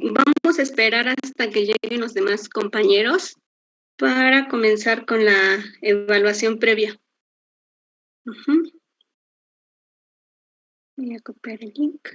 Vamos a esperar hasta que lleguen los demás compañeros para comenzar con la evaluación previa. Voy a copiar el link.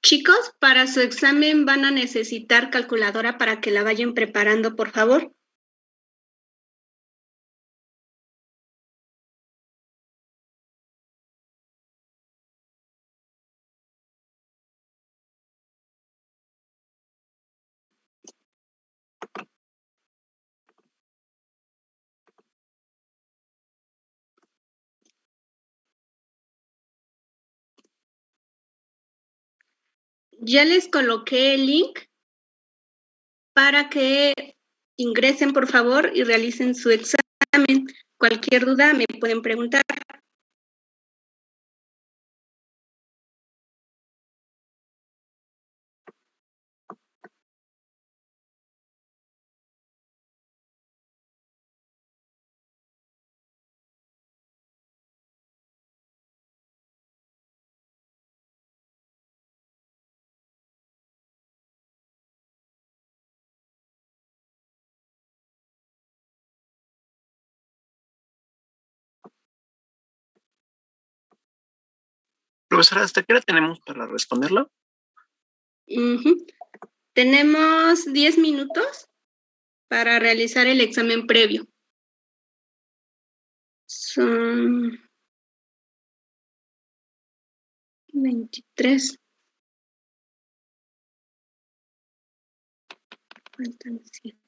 Chicos, para su examen van a necesitar calculadora para que la vayan preparando, por favor. Ya les coloqué el link para que ingresen, por favor, y realicen su examen. Cualquier duda me pueden preguntar. Profesora, ¿hasta qué hora tenemos para responderlo? Tenemos 10 minutos para realizar el examen previo. Son 23. Faltan 7.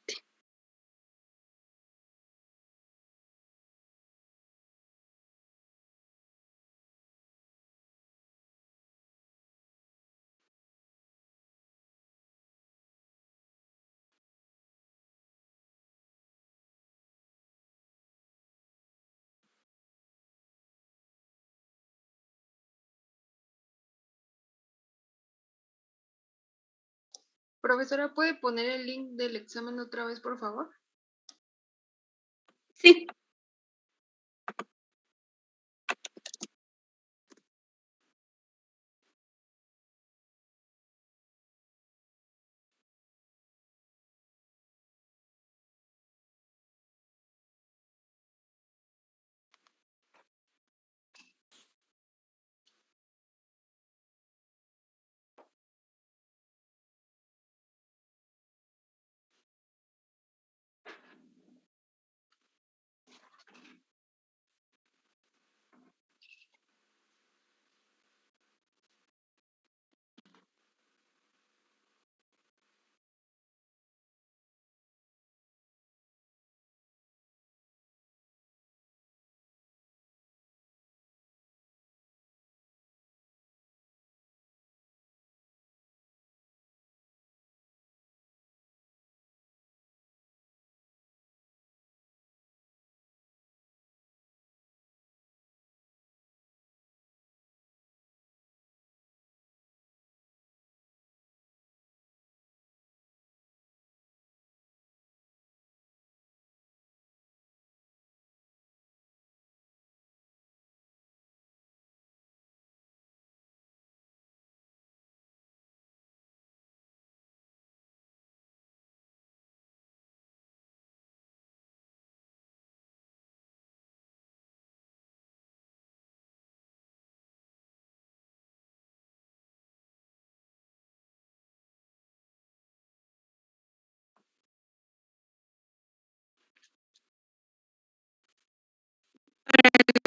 Profesora, ¿puede poner el link del examen otra vez, por favor? Sí.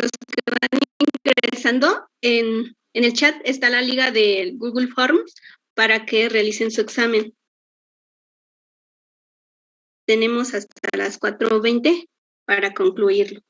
los que van ingresando, en el chat está la liga de Google Forms para que realicen su examen. Tenemos hasta las 4:20 para concluirlo.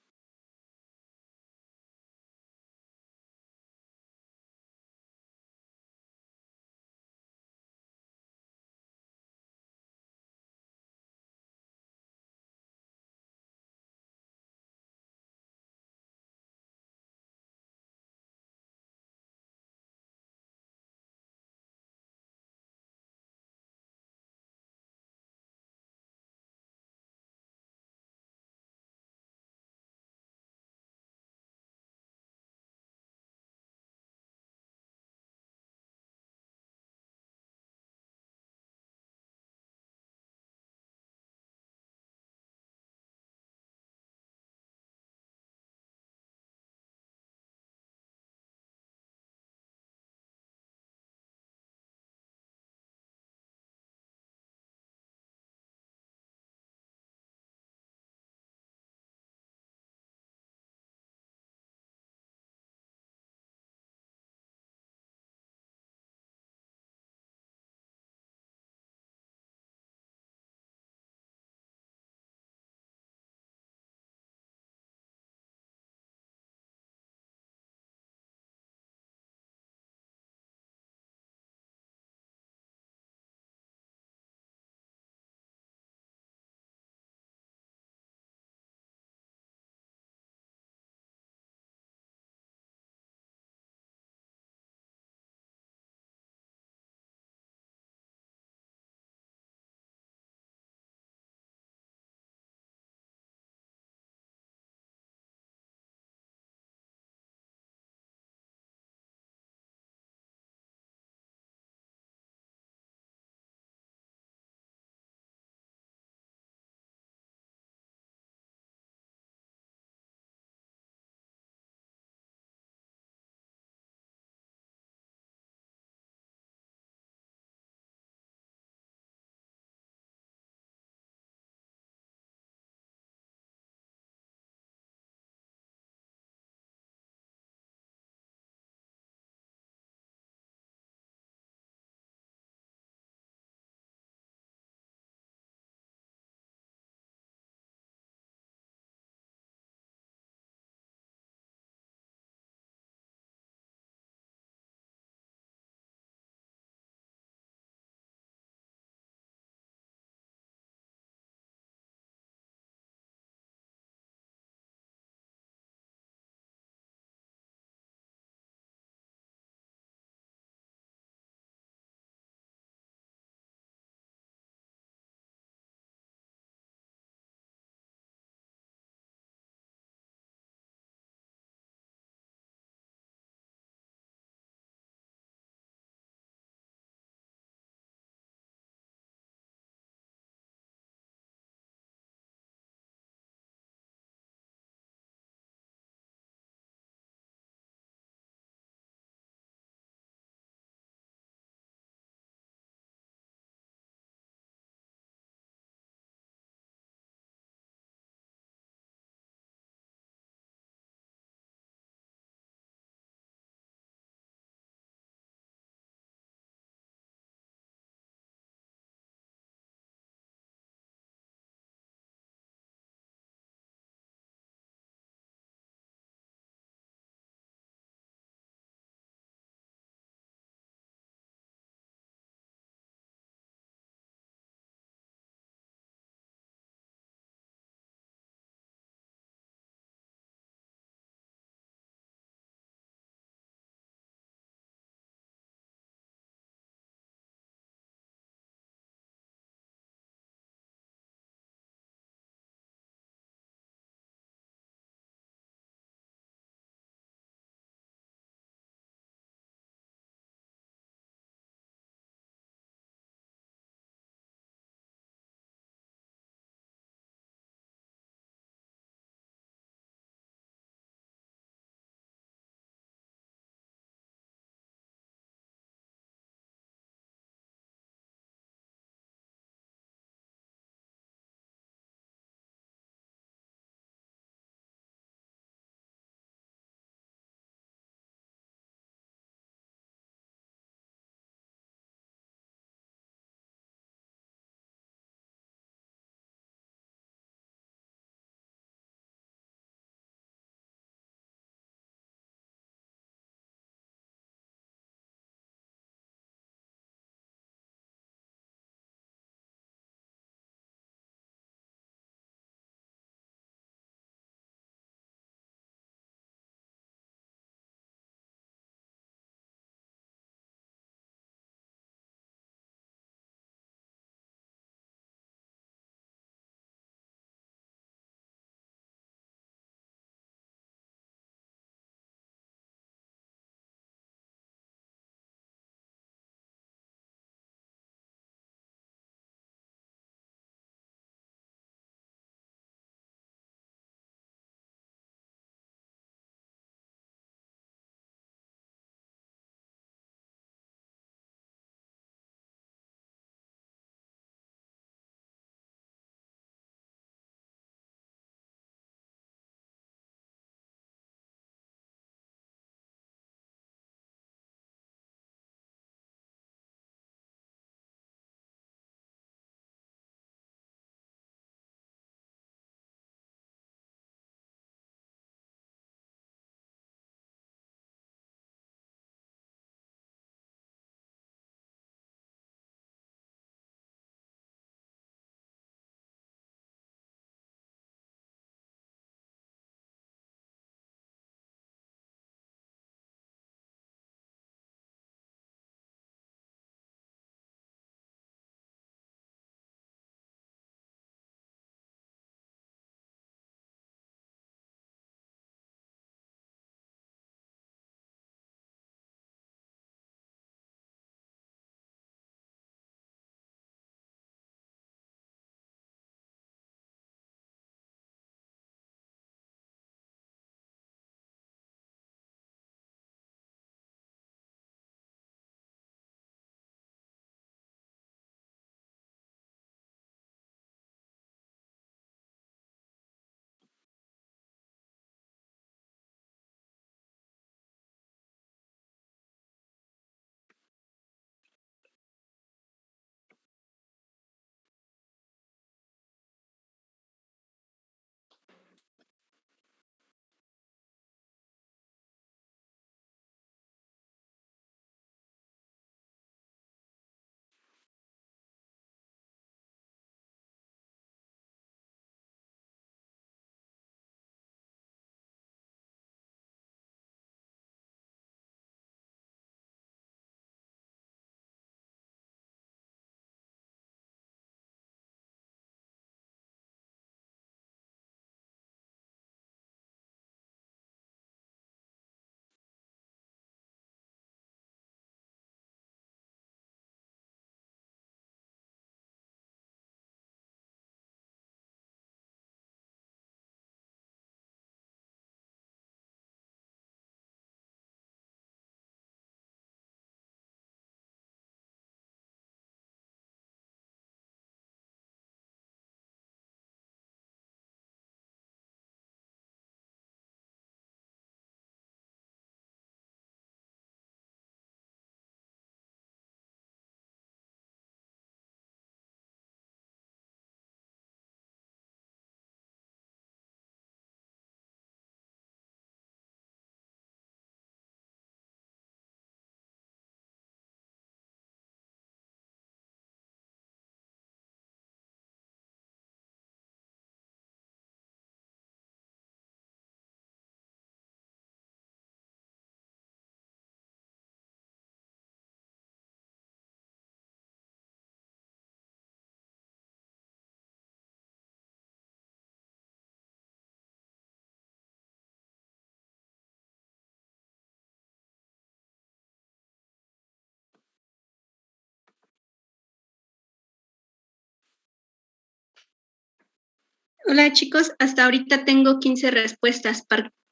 Hola chicos, hasta ahorita tengo 15 respuestas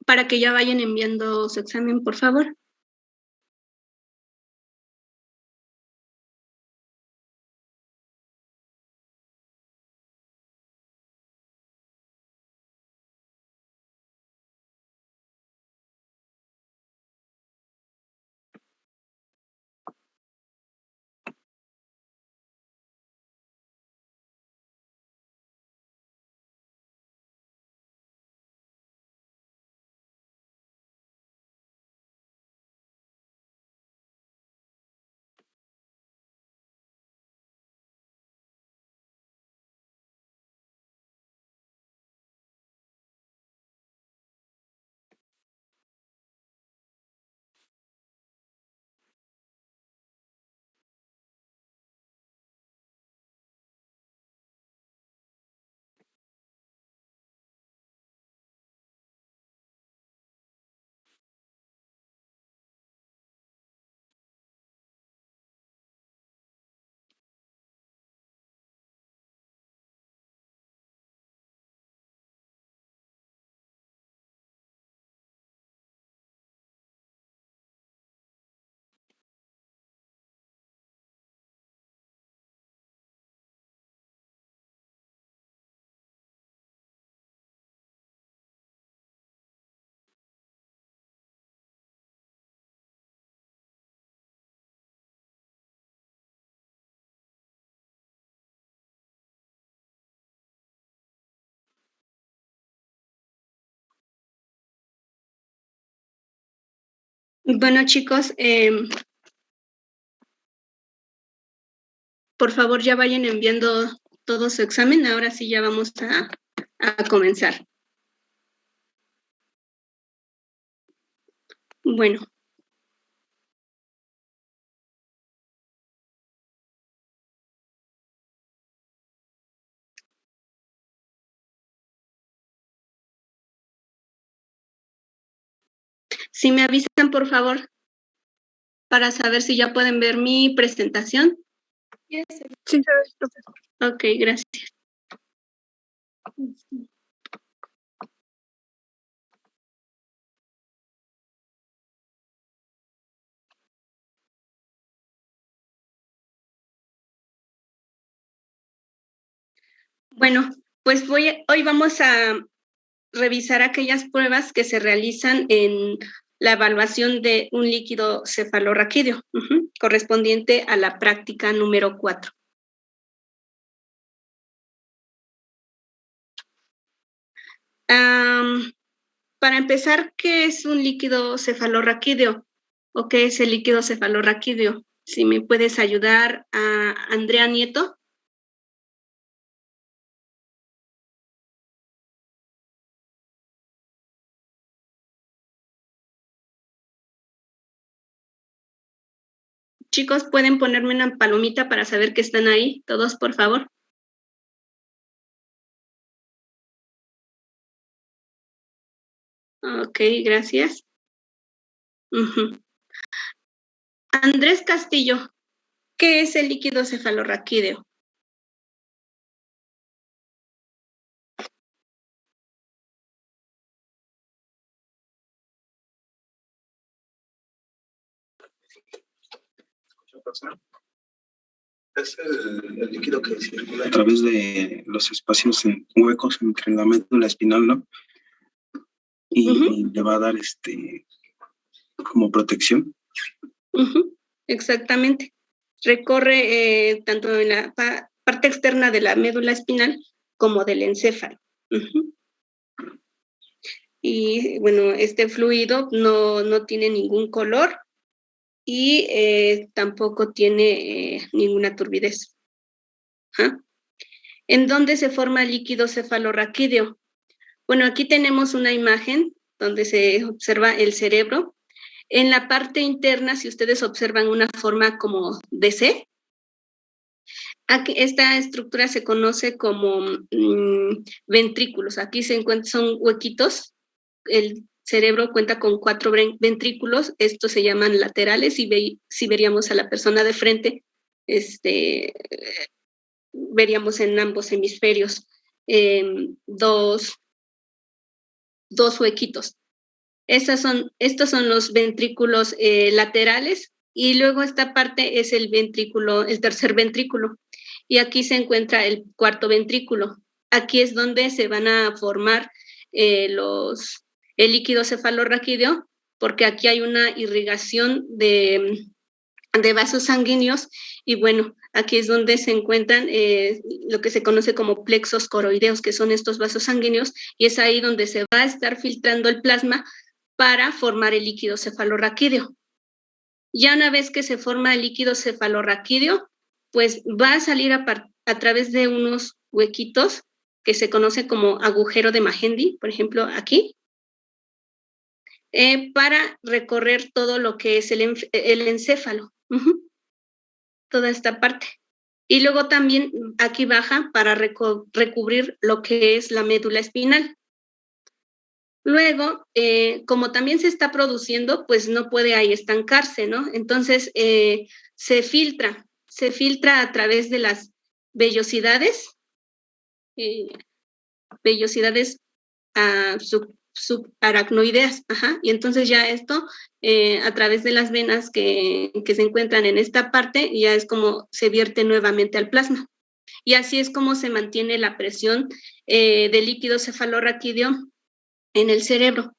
para que ya vayan enviando su examen, por favor. Bueno chicos, por favor ya vayan enviando todo su examen. Ahora sí ya vamos a comenzar. Bueno. Si me avisan, por favor, para saber si ya pueden ver mi presentación. Sí, se ve. Ok, gracias. Bueno, pues hoy vamos a revisar aquellas pruebas que se realizan en la evaluación de un líquido cefalorraquídeo, correspondiente a la práctica número 4. Para empezar, ¿qué es un líquido cefalorraquídeo? ¿O qué es el líquido cefalorraquídeo? Si me puedes ayudar a Andrea Nieto. Chicos, ¿pueden ponerme una palomita para saber que están ahí? Todos, por favor. Ok, gracias. Andrés Castillo, ¿qué es el líquido cefalorraquídeo? Es el líquido que circula a través de los espacios huecos entre la médula espinal, ¿no? Y le va a dar como protección. Exactamente. Recorre tanto en la parte externa de la médula espinal como del encéfalo. Y bueno, este fluido no tiene ningún color y tampoco tiene ninguna turbidez. ¿En dónde se forma el líquido cefalorraquídeo? Bueno, aquí tenemos una imagen donde se observa el cerebro. En la parte interna, si ustedes observan una forma como de C, aquí esta estructura se conoce como ventrículos. Aquí se encuentran, son huequitos. El cerebro cuenta con 4 ventrículos. Estos se llaman laterales y si veríamos a la persona de frente, veríamos en ambos hemisferios. dos huequitos. Estos son los ventrículos laterales, y luego esta parte es el tercer ventrículo, y aquí se encuentra el cuarto ventrículo. Aquí es donde se van a formar el líquido cefalorraquídeo, porque aquí hay una irrigación de vasos sanguíneos, y bueno, aquí es donde se encuentran lo que se conoce como plexos coroideos, que son estos vasos sanguíneos, y es ahí donde se va a estar filtrando el plasma para formar el líquido cefalorraquídeo. Ya una vez que se forma el líquido cefalorraquídeo, pues va a salir a través de unos huequitos que se conoce como agujero de Magendie, por ejemplo, aquí, para recorrer todo lo que es el encéfalo, toda esta parte. Y luego también aquí baja para recubrir lo que es la médula espinal. Luego, como también se está produciendo, pues no puede ahí estancarse, ¿no? Entonces, se filtra a través de las vellosidades subaracnoideas, y entonces ya esto, a través de las venas que se encuentran en esta parte, ya es como se vierte nuevamente al plasma. Y así es como se mantiene la presión del líquido cefalorraquídeo en el cerebro.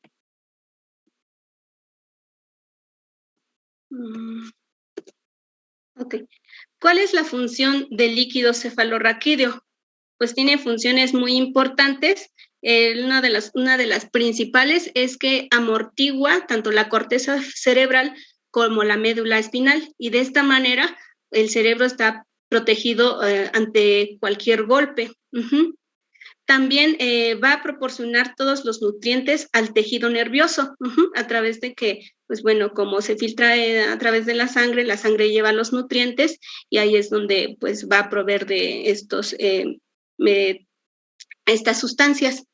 Ok. ¿Cuál es la función del líquido cefalorraquídeo? Pues tiene funciones muy importantes. Una de las principales es que amortigua tanto la corteza cerebral como la médula espinal, y de esta manera el cerebro está protegido ante cualquier golpe. También va a proporcionar todos los nutrientes al tejido nervioso, a través de que, pues bueno, como se filtra a través de la sangre lleva los nutrientes, y ahí es donde pues va a proveer de estas sustancias.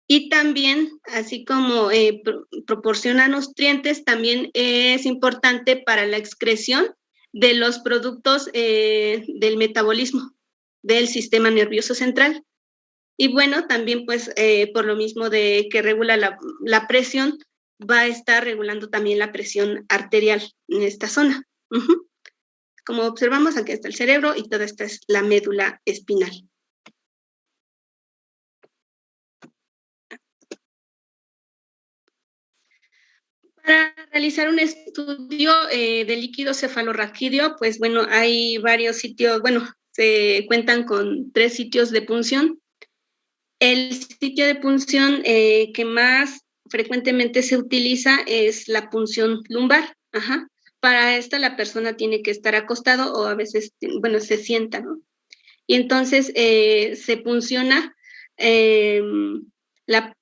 Y también, así como proporciona nutrientes, también es importante para la excreción de los productos del metabolismo del sistema nervioso central. Y bueno, también pues por lo mismo de que regula la presión, va a estar regulando también la presión arterial en esta zona. Como observamos, aquí está el cerebro y toda esta es la médula espinal. Para realizar un estudio de líquido cefalorraquídeo, pues bueno, hay varios sitios, bueno, se cuentan con 3 sitios de punción. El sitio de punción que más frecuentemente se utiliza es la punción lumbar. Para esta la persona tiene que estar acostado, o a veces, bueno, se sienta, ¿no? Y entonces se punciona la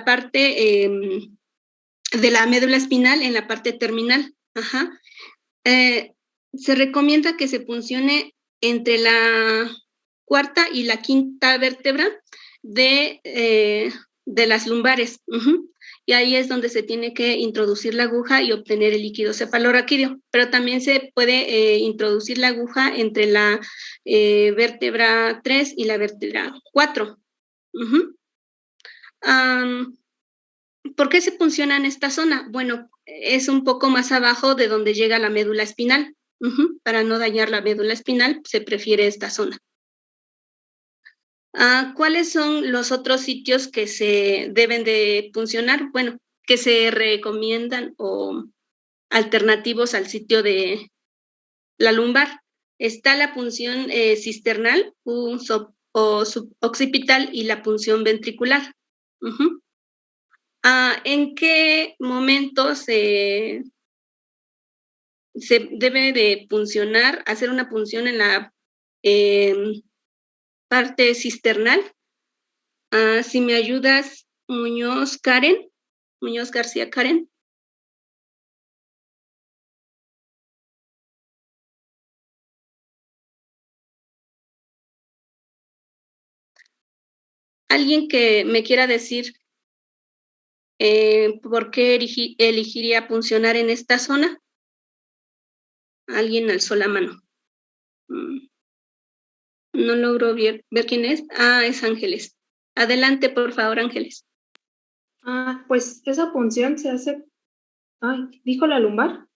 parte de la médula espinal en la parte terminal. Se recomienda que se puncione entre la cuarta y la quinta vértebra de las lumbares. Y ahí es donde se tiene que introducir la aguja y obtener el líquido cefalorraquídeo. Pero también se puede introducir la aguja entre la vértebra 3 y la vértebra 4. ¿Por qué se punciona en esta zona? Bueno, es un poco más abajo de donde llega la médula espinal. Para no dañar la médula espinal, se prefiere esta zona. ¿Cuáles son los otros sitios que se deben de puncionar? Bueno, que se recomiendan o alternativos al sitio de la lumbar. Está la punción cisternal o suboccipital y la punción ventricular. ¿En qué momento se debe de puncionar, hacer una punción en la parte cisternal? Si me ayudas, Muñoz García Karen. ¿Alguien que me quiera decir por qué elegiría puncionar en esta zona? Alguien alzó la mano. No logro ver quién es. Ah, es Ángeles. Adelante, por favor, Ángeles. Pues esa punción se hace, dijo la lumbar.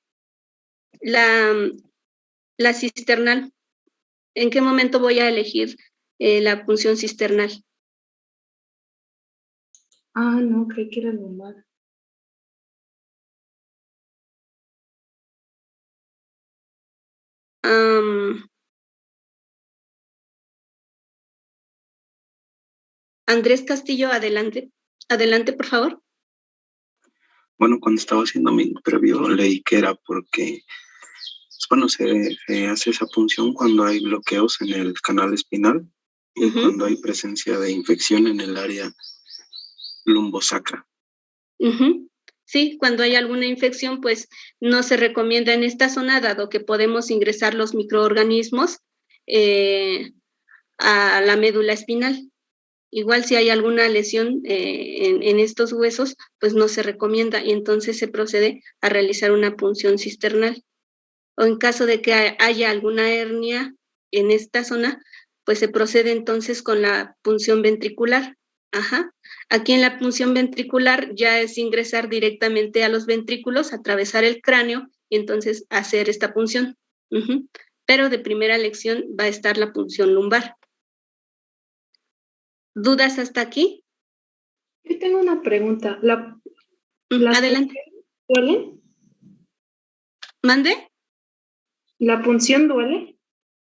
La cisternal. ¿En qué momento voy a elegir la punción cisternal? No, creí que era lumbar. Andrés Castillo, adelante. Adelante, por favor. Bueno, cuando estaba haciendo mi previo leí que era porque, bueno, se hace esa punción cuando hay bloqueos en el canal espinal y cuando hay presencia de infección en el área lumbosacra. Sí, cuando hay alguna infección, pues no se recomienda en esta zona, dado que podemos ingresar los microorganismos a la médula espinal. Igual si hay alguna lesión en estos huesos, pues no se recomienda y entonces se procede a realizar una punción cisternal. O en caso de que haya alguna hernia en esta zona, pues se procede entonces con la punción ventricular. Aquí en la punción ventricular ya es ingresar directamente a los ventrículos, atravesar el cráneo y entonces hacer esta punción. Pero de primera elección va a estar la punción lumbar. ¿Dudas hasta aquí? Yo tengo una pregunta. Adelante. ¿Duele? ¿Mande? ¿La punción duele?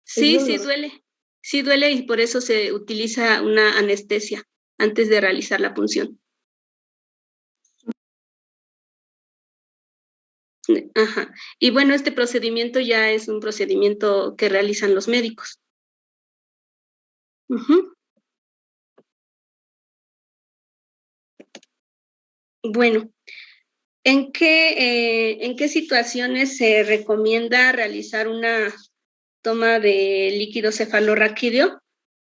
Sí, sí duele. Sí duele y por eso se utiliza una anestesia antes de realizar la punción. Y bueno, este procedimiento ya es un procedimiento que realizan los médicos. Bueno, ¿en qué situaciones se recomienda realizar una toma de líquido cefalorraquídeo?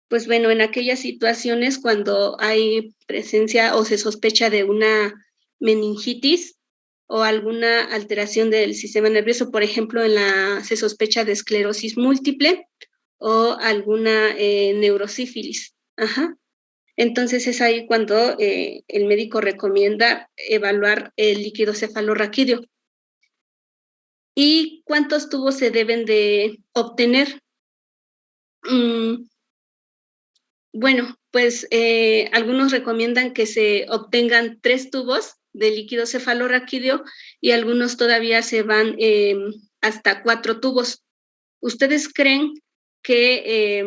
Pues bueno, en aquellas situaciones cuando hay presencia o se sospecha de una meningitis o alguna alteración del sistema nervioso, por ejemplo, se sospecha de esclerosis múltiple o alguna neurosífilis. Entonces es ahí cuando el médico recomienda evaluar el líquido cefalorraquídeo. ¿Y cuántos tubos se deben de obtener? Bueno, pues algunos recomiendan que se obtengan 3 tubos de líquido cefalorraquídeo y algunos todavía se van hasta 4 tubos. ¿Ustedes creen que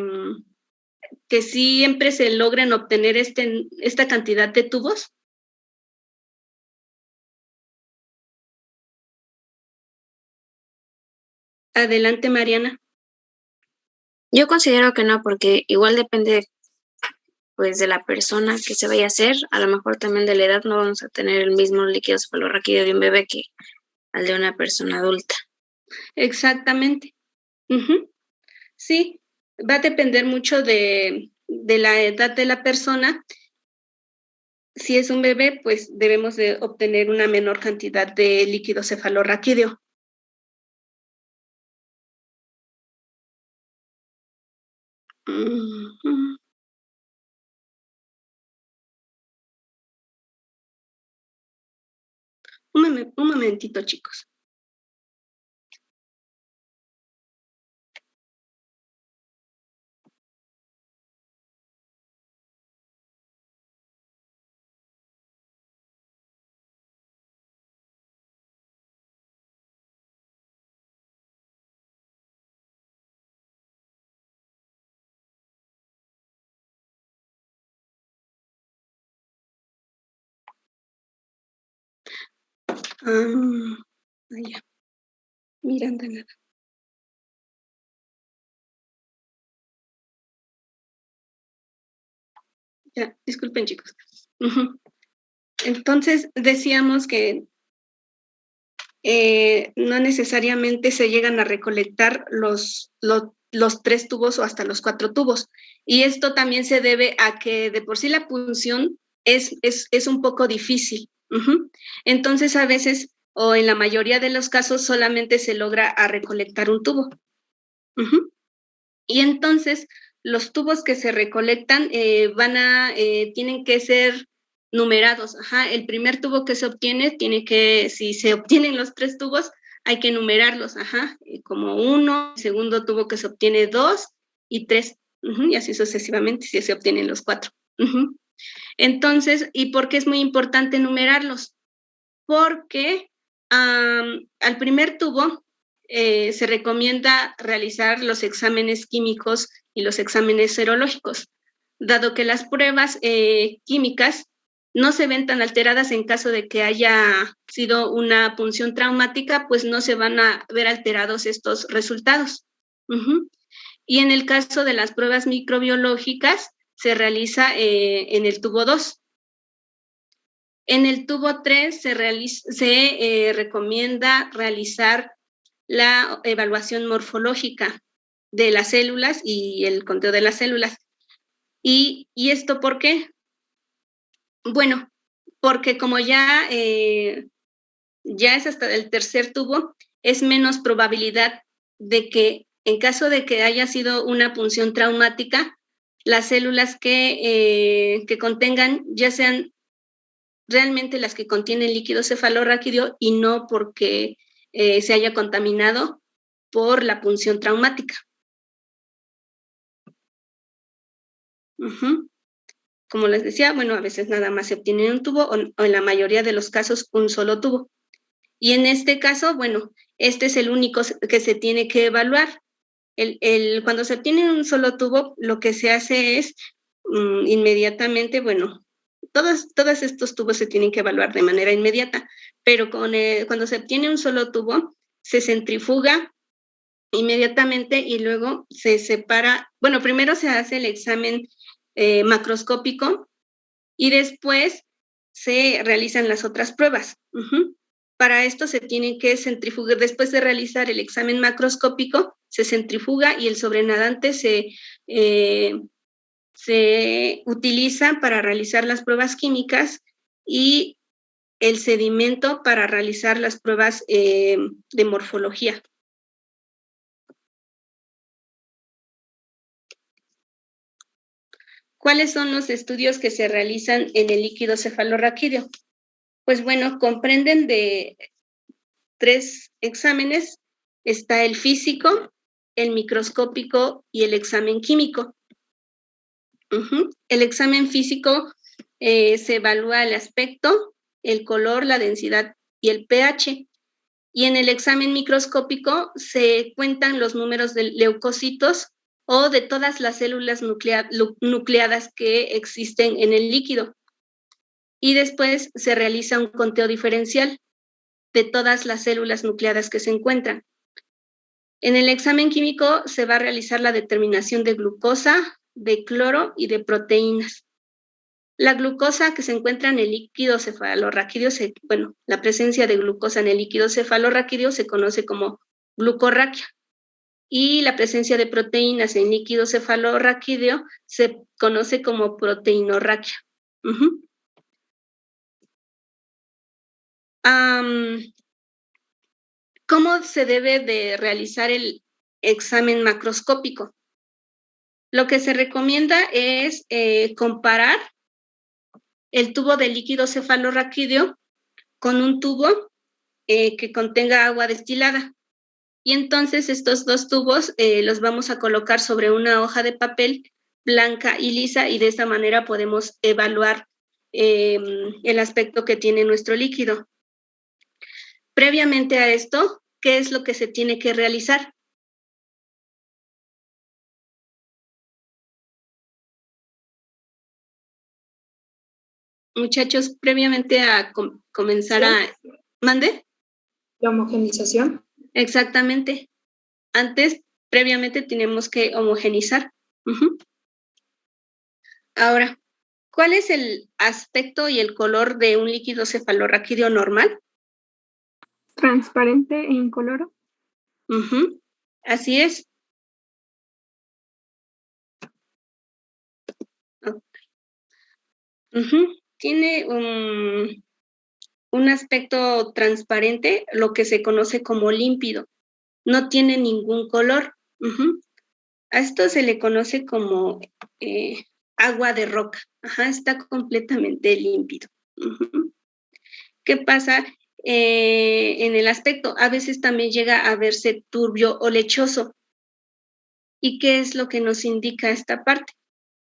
siempre se logren obtener esta cantidad de tubos? Adelante, Mariana. Yo considero que no, porque igual depende pues de la persona que se vaya a hacer, a lo mejor también de la edad no vamos a tener el mismo líquido cefalorraquídeo de un bebé que al de una persona adulta. Exactamente. Sí, va a depender mucho de la edad de la persona. Si es un bebé, pues debemos de obtener una menor cantidad de líquido cefalorraquídeo. Un momentito, chicos. Ya. Miranda nada. Ya, disculpen, chicos. Entonces, decíamos que no necesariamente se llegan a recolectar los 3 tubos o hasta los 4 tubos. Y esto también se debe a que de por sí la punción es un poco difícil. Entonces, a veces, o en la mayoría de los casos, solamente se logra a recolectar un tubo. Y entonces, los tubos que se recolectan tienen que ser numerados. Ajá, el primer tubo que se obtiene si se obtienen los 3 tubos, hay que numerarlos, ajá, como 1, el segundo tubo que se obtiene 2 y 3, y así sucesivamente, si se obtienen los 4. Entonces, ¿y por qué es muy importante numerarlos? Porque al primer tubo se recomienda realizar los exámenes químicos y los exámenes serológicos, dado que las pruebas químicas no se ven tan alteradas en caso de que haya sido una punción traumática, pues no se van a ver alterados estos resultados. Y en el caso de las pruebas microbiológicas, se realiza en el tubo 2. En el tubo 3 se recomienda realizar la evaluación morfológica de las células y el conteo de las células. ¿Y esto por qué? Bueno, porque como ya es hasta el tercer tubo, es menos probabilidad de que en caso de que haya sido una punción traumática, las células que contengan ya sean realmente las que contienen líquido cefalorraquídeo y no porque se haya contaminado por la punción traumática. Como les decía, bueno, a veces nada más se obtiene un tubo o en la mayoría de los casos un solo tubo. Y en este caso, bueno, este es el único que se tiene que evaluar. Cuando se obtiene un solo tubo, lo que se hace es inmediatamente, bueno, todos estos tubos se tienen que evaluar de manera inmediata, pero cuando se obtiene un solo tubo, se centrifuga inmediatamente y luego se separa. Bueno, primero se hace el examen macroscópico y después se realizan las otras pruebas. Para esto se tiene que centrifugar. Después de realizar el examen macroscópico, se centrifuga y el sobrenadante se utiliza para realizar las pruebas químicas y el sedimento para realizar las pruebas de morfología. ¿Cuáles son los estudios que se realizan en el líquido cefalorraquídeo? Pues bueno, comprenden de 3 exámenes. Está el físico, el microscópico y el examen químico. El examen físico se evalúa el aspecto, el color, la densidad y el pH. Y en el examen microscópico se cuentan los números de leucocitos o de todas las células nucleadas que existen en el líquido. Y después se realiza un conteo diferencial de todas las células nucleadas que se encuentran. En el examen químico se va a realizar la determinación de glucosa, de cloro y de proteínas. La glucosa que se encuentra en el líquido cefalorraquídeo, la presencia de glucosa en el líquido cefalorraquídeo se conoce como glucorraquia. Y la presencia de proteínas en líquido cefalorraquídeo se conoce como proteinorraquia. ¿Cómo se debe de realizar el examen macroscópico? Lo que se recomienda es comparar el tubo de líquido cefalorraquídeo con un tubo que contenga agua destilada. Y entonces estos 2 tubos los vamos a colocar sobre una hoja de papel blanca y lisa y de esa manera podemos evaluar el aspecto que tiene nuestro líquido. Previamente a esto, ¿qué es lo que se tiene que realizar? Muchachos, previamente a comenzar a... ¿Mande? La homogenización. Exactamente. Antes, previamente tenemos que homogenizar. Ahora, ¿cuál es el aspecto y el color de un líquido cefalorraquídeo normal? Transparente e incoloro. Así es. Tiene un aspecto transparente, lo que se conoce como límpido. No tiene ningún color. A esto se le conoce como agua de roca. Ajá, está completamente límpido. ¿Qué pasa en el aspecto? A veces también llega a verse turbio o lechoso. ¿Y qué es lo que nos indica esta parte?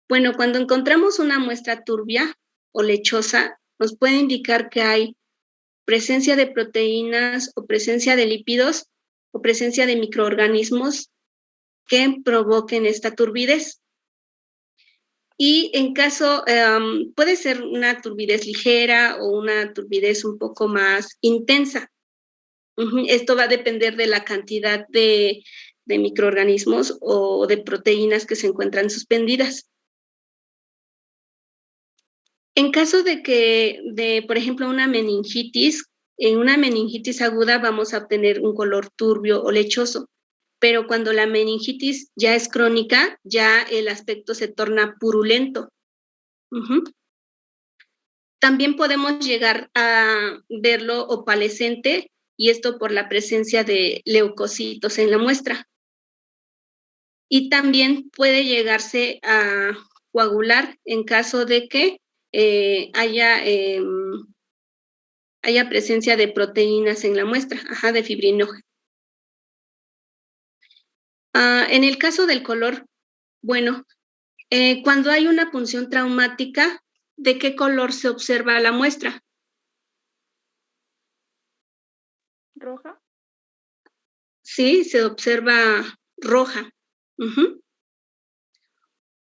Bueno, cuando encontramos una muestra turbia o lechosa, nos puede indicar que hay presencia de proteínas o presencia de lípidos o presencia de microorganismos que provoquen esta turbidez. Y en caso, puede ser una turbidez ligera o una turbidez un poco más intensa. Esto va a depender de la cantidad de microorganismos o de proteínas que se encuentran suspendidas. En caso de, por ejemplo, una meningitis, en una meningitis aguda vamos a obtener un color turbio o lechoso, pero cuando la meningitis ya es crónica, ya el aspecto se torna purulento. También podemos llegar a verlo opalescente, y esto por la presencia de leucocitos en la muestra. Y también puede llegarse a coagular en caso de que haya presencia de proteínas en la muestra, de fibrinógeno. En el caso del color, bueno, cuando hay una punción traumática, ¿de qué color se observa la muestra? ¿Roja? Sí, se observa roja.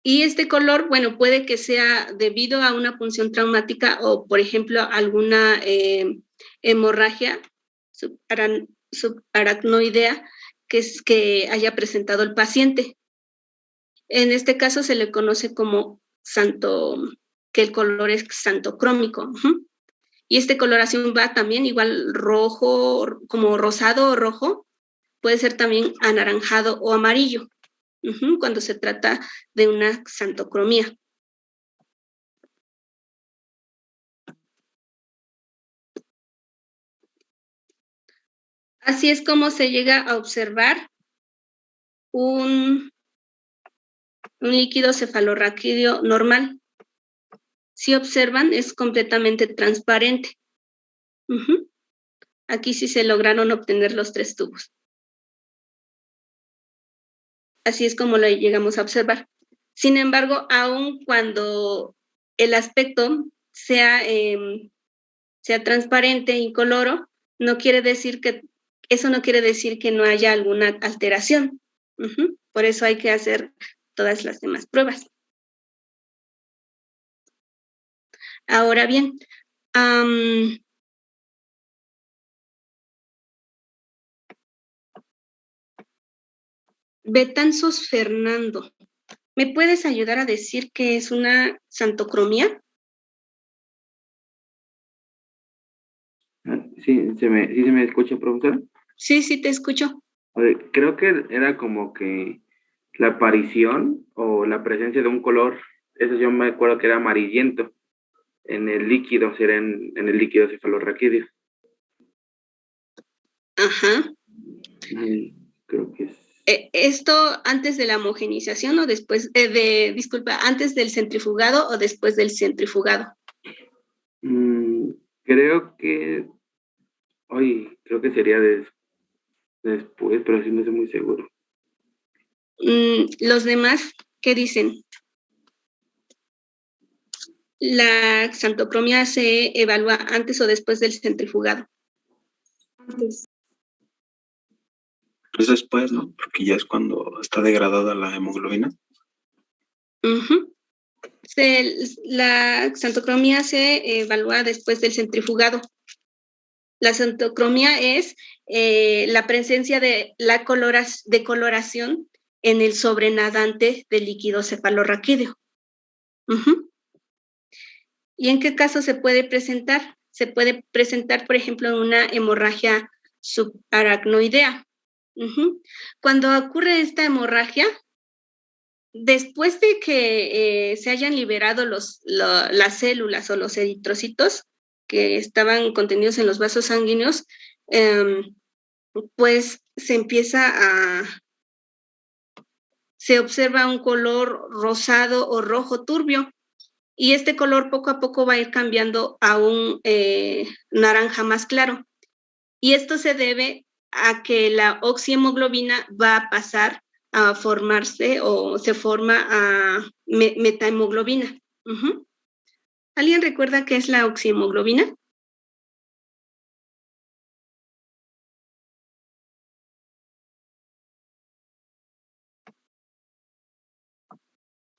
Y este color, bueno, puede que sea debido a una punción traumática o, por ejemplo, alguna hemorragia subaracnoidea que haya presentado el paciente. En este caso se le conoce como que el color es xantocrómico. Y esta coloración va también igual rojo, como rosado o rojo, puede ser también anaranjado o amarillo, cuando se trata de una xantocromía. Así es como se llega a observar un líquido cefalorraquídeo normal. Si observan, es completamente transparente. Aquí sí se lograron obtener los 3 tubos. Así es como lo llegamos a observar. Sin embargo, aun cuando el aspecto sea transparente, incoloro, eso no quiere decir que no haya alguna alteración. Por eso hay que hacer todas las demás pruebas. Ahora bien, Betanzos Fernando, ¿me puedes ayudar a decir qué es una xantocromía? Sí, se me escucha, profesora. Sí, te escucho. A ver, creo que era como que la aparición o la presencia de un color, eso yo me acuerdo que era amarillento en el líquido, será en el líquido cefalorraquídeo. Ajá. Creo que es. ¿Esto antes de la homogenización o después, antes del centrifugado o después del centrifugado? Creo que sería después, pero sí no estoy muy seguro. Los demás, ¿qué dicen? ¿La xantocromía se evalúa antes o después del centrifugado? Antes. Pues después, ¿no? Porque ya es cuando está degradada la hemoglobina. La xantocromía se evalúa después del centrifugado. La xantocromía es la presencia de la coloración en el sobrenadante del líquido cefalorraquídeo. ¿Y en qué caso se puede presentar? Se puede presentar, por ejemplo, en una hemorragia subaracnoidea. Cuando ocurre esta hemorragia, después de que se hayan liberado las células o los eritrocitos que estaban contenidos en los vasos sanguíneos, pues se empieza se observa un color rosado o rojo turbio, y este color poco a poco va a ir cambiando a un naranja más claro. Y esto se debe a que la oxihemoglobina va a pasar a formarse o se forma a metahemoglobina. ¿Alguien recuerda qué es la oxihemoglobina?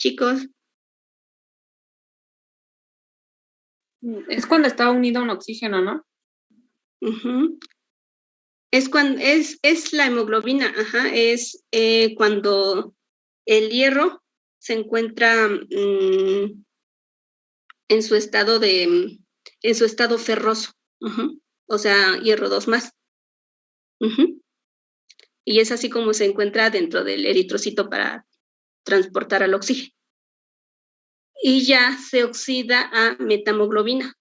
Chicos. Es cuando está unido a un oxígeno, ¿no? Es cuando es la hemoglobina, es cuando el hierro se encuentra en su estado ferroso, o sea, hierro 2 más. Y es así como se encuentra dentro del eritrocito para transportar al oxígeno. Y ya se oxida a metahemoglobina,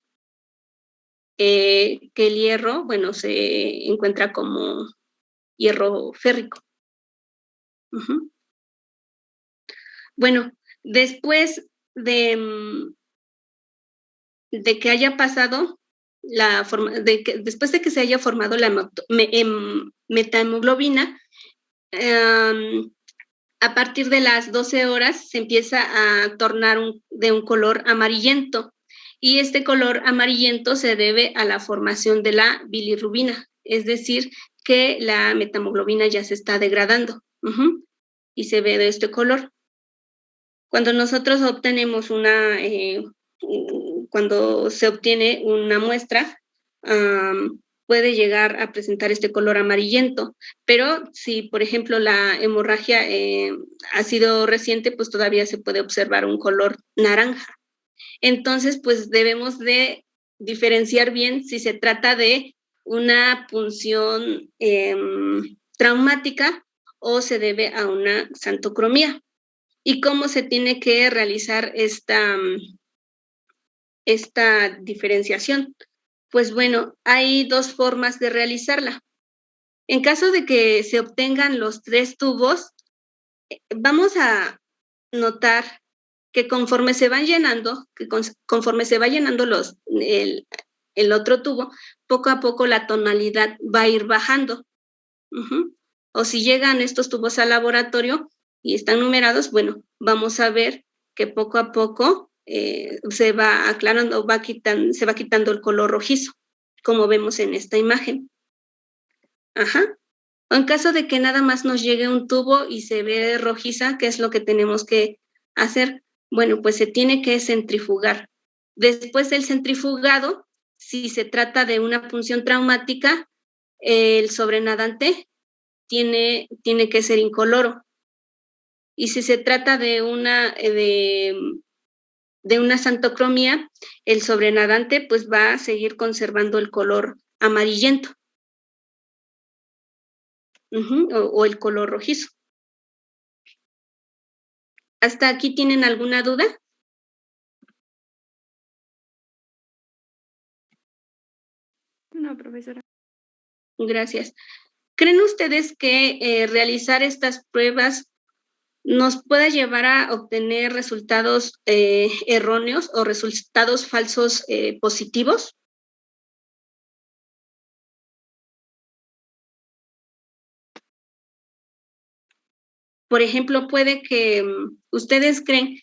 que el hierro, bueno, se encuentra como hierro férrico. Bueno, después de que haya pasado después de que se haya formado la metahemoglobina, a partir de las 12 horas se empieza a tornar de un color amarillento, y este color amarillento se debe a la formación de la bilirrubina, es decir, que la metahemoglobina ya se está degradando, y se ve de este color. Cuando nosotros obtenemos cuando se obtiene una muestra, puede llegar a presentar este color amarillento, pero si, por ejemplo, la hemorragia ha sido reciente, pues todavía se puede observar un color naranja. Entonces, pues debemos de diferenciar bien si se trata de una punción traumática o se debe a una xantocromía. ¿Y cómo se tiene que realizar esta diferenciación? Pues bueno, hay 2 formas de realizarla. En caso de que se obtengan los 3 tubos, vamos a notar que conforme se van llenando, el otro tubo, poco a poco la tonalidad va a ir bajando. O si llegan estos tubos al laboratorio y están numerados, bueno, vamos a ver que poco a poco se va aclarando, se va quitando el color rojizo, como vemos en esta imagen. O en caso de que nada más nos llegue un tubo y se ve rojiza, ¿qué es lo que tenemos que hacer? Bueno, pues se tiene que centrifugar. Después del centrifugado, si se trata de una punción traumática, el sobrenadante tiene que ser incoloro. Y si se trata de una xantocromía, el sobrenadante pues va a seguir conservando el color amarillento. O el color rojizo. ¿Hasta aquí tienen alguna duda? No, profesora. Gracias. ¿Creen ustedes que realizar estas pruebas nos pueda llevar a obtener resultados erróneos o resultados falsos positivos? Por ejemplo, puede que ustedes creen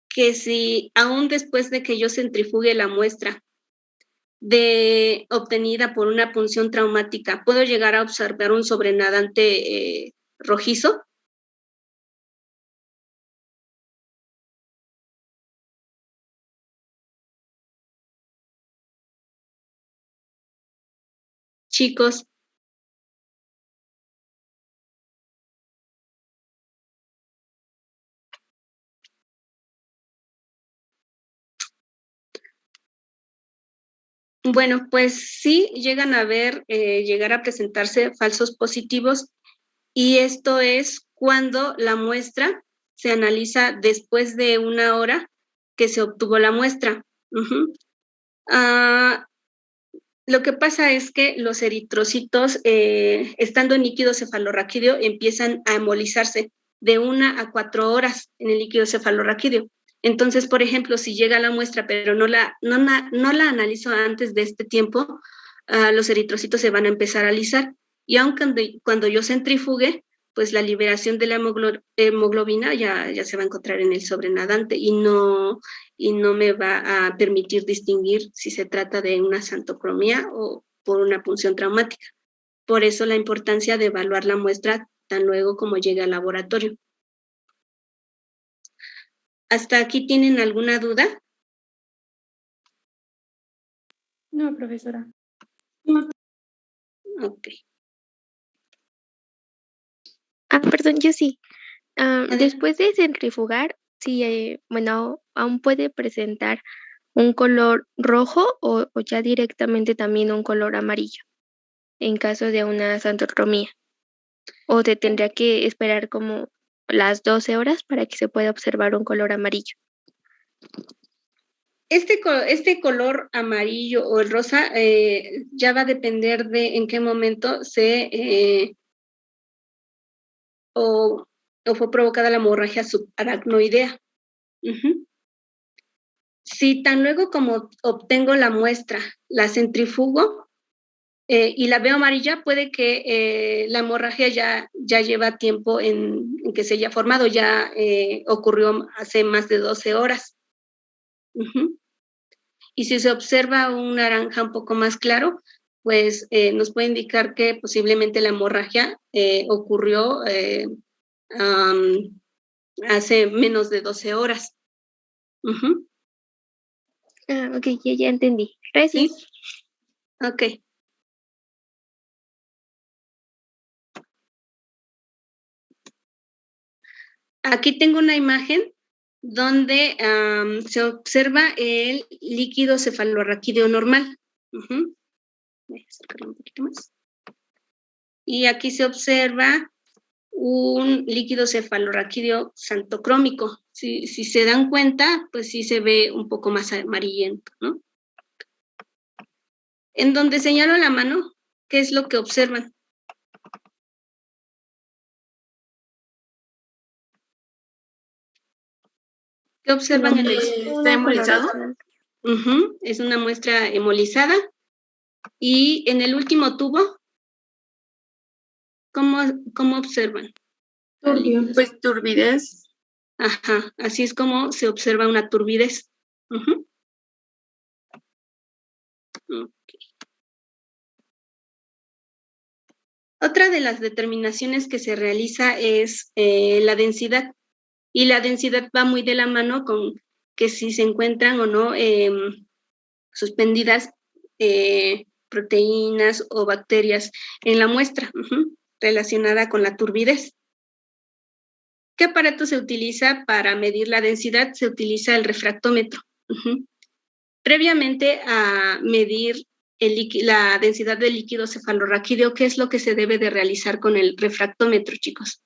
que si aún después de que yo centrifugue la muestra obtenida por una punción traumática, puedo llegar a observar un sobrenadante rojizo. Chicos. Bueno, pues sí llegan a llegar a presentarse falsos positivos, y esto es cuando la muestra se analiza después de 1 hora que se obtuvo la muestra. Lo que pasa es que los eritrocitos, estando en líquido cefalorraquídeo, empiezan a hemolizarse de 1 a 4 horas en el líquido cefalorraquídeo. Entonces, por ejemplo, si llega la muestra, pero no la analizo antes de este tiempo, los eritrocitos se van a empezar a alisar. Y aunque cuando yo centrifugue, pues la liberación de la hemoglobina ya se va a encontrar en el sobrenadante y no me va a permitir distinguir si se trata de una xantocromía o por una punción traumática. Por eso la importancia de evaluar la muestra tan luego como llegue al laboratorio. ¿Hasta aquí tienen alguna duda? No, profesora. Ok. Perdón, yo sí. Adelante. Después de centrifugar, sí, bueno, aún puede presentar un color rojo o ya directamente también un color amarillo en caso de una xantocromía. O te tendría que esperar como las 12 horas para que se pueda observar un color amarillo. Este color amarillo o el rosa ya va a depender de en qué momento o fue provocada la hemorragia subaracnoidea. Si tan luego como obtengo la muestra, la centrifugo y la veo amarilla, puede que la hemorragia ya lleva tiempo en que se haya formado, ya ocurrió hace más de 12 horas. Y si se observa un naranja un poco más claro, pues nos puede indicar que posiblemente la hemorragia ocurrió hace menos de 12 horas. Ok, ya entendí. Gracias. ¿Sí? Ok. Aquí tengo una imagen donde se observa el líquido cefalorraquídeo normal. Voy a acercarlo un poquito más. Y aquí se observa un líquido cefalorraquídeo xantocrómico. Si se dan cuenta, pues sí se ve un poco más amarillento, ¿no? En donde señalo la mano, ¿qué es lo que observan? ¿Qué observan en el? ¿Está hemolizado? Es una muestra hemolizada. Y en el último tubo, ¿cómo observan? Turbio. Pues turbidez. Ajá, así es como se observa una turbidez. Okay. Otra de las determinaciones que se realiza es la densidad. Y la densidad va muy de la mano con que si se encuentran o no suspendidas proteínas o bacterias en la muestra relacionada con la turbidez. ¿Qué aparato se utiliza para medir la densidad? Se utiliza el refractómetro. Previamente a medir la densidad del líquido cefalorraquídeo, ¿qué es lo que se debe de realizar con el refractómetro, chicos?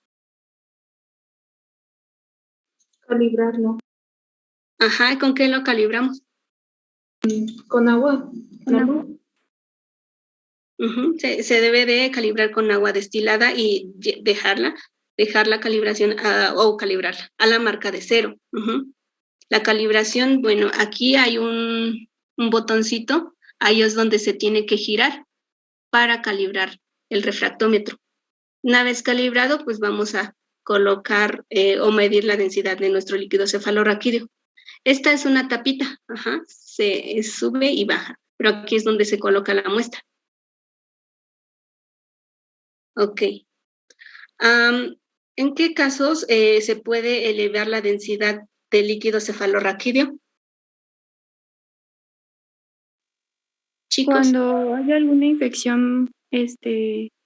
Calibrarlo. Ajá, ¿con qué lo calibramos? Con agua. Se debe de calibrar con agua destilada y dejar la calibración o calibrarla a la marca de 0. La calibración, bueno, aquí hay un botoncito, ahí es donde se tiene que girar para calibrar el refractómetro. Una vez calibrado, pues vamos a colocar o medir la densidad de nuestro líquido cefalorraquídeo. Esta es una tapita, se sube y baja, pero aquí es donde se coloca la muestra. Ok. ¿En qué casos se puede elevar la densidad del líquido cefalorraquídeo? Chicos. Cuando hay alguna infección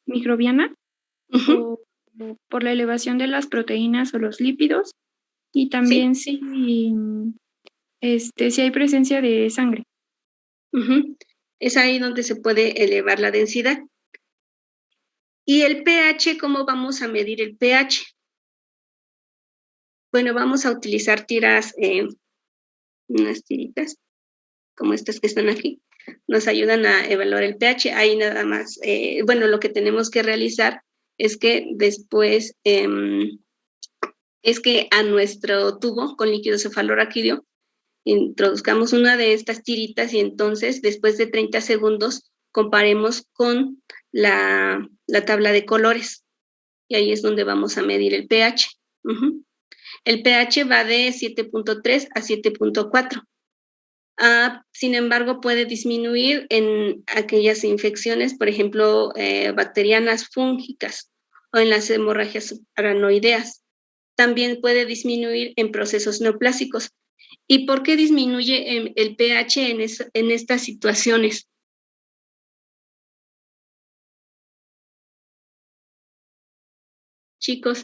microbiana o por la elevación de las proteínas o los lípidos y también si hay presencia de sangre. Es ahí donde se puede elevar la densidad. ¿Y el pH? ¿Cómo vamos a medir el pH? Bueno, vamos a utilizar tiras, unas tiritas, como estas que están aquí. Nos ayudan a evaluar el pH. Ahí nada más, bueno, lo que tenemos que realizar es que después es que a nuestro tubo con líquido cefalorraquídeo introduzcamos una de estas tiritas y entonces después de 30 segundos comparemos con la tabla de colores. Y ahí es donde vamos a medir el pH. El pH va de 7.3 a 7.4. Sin embargo, puede disminuir en aquellas infecciones, por ejemplo, bacterianas fúngicas o en las hemorragias aranoideas. También puede disminuir en procesos neoplásicos. ¿Y por qué disminuye el pH en estas situaciones? Chicos.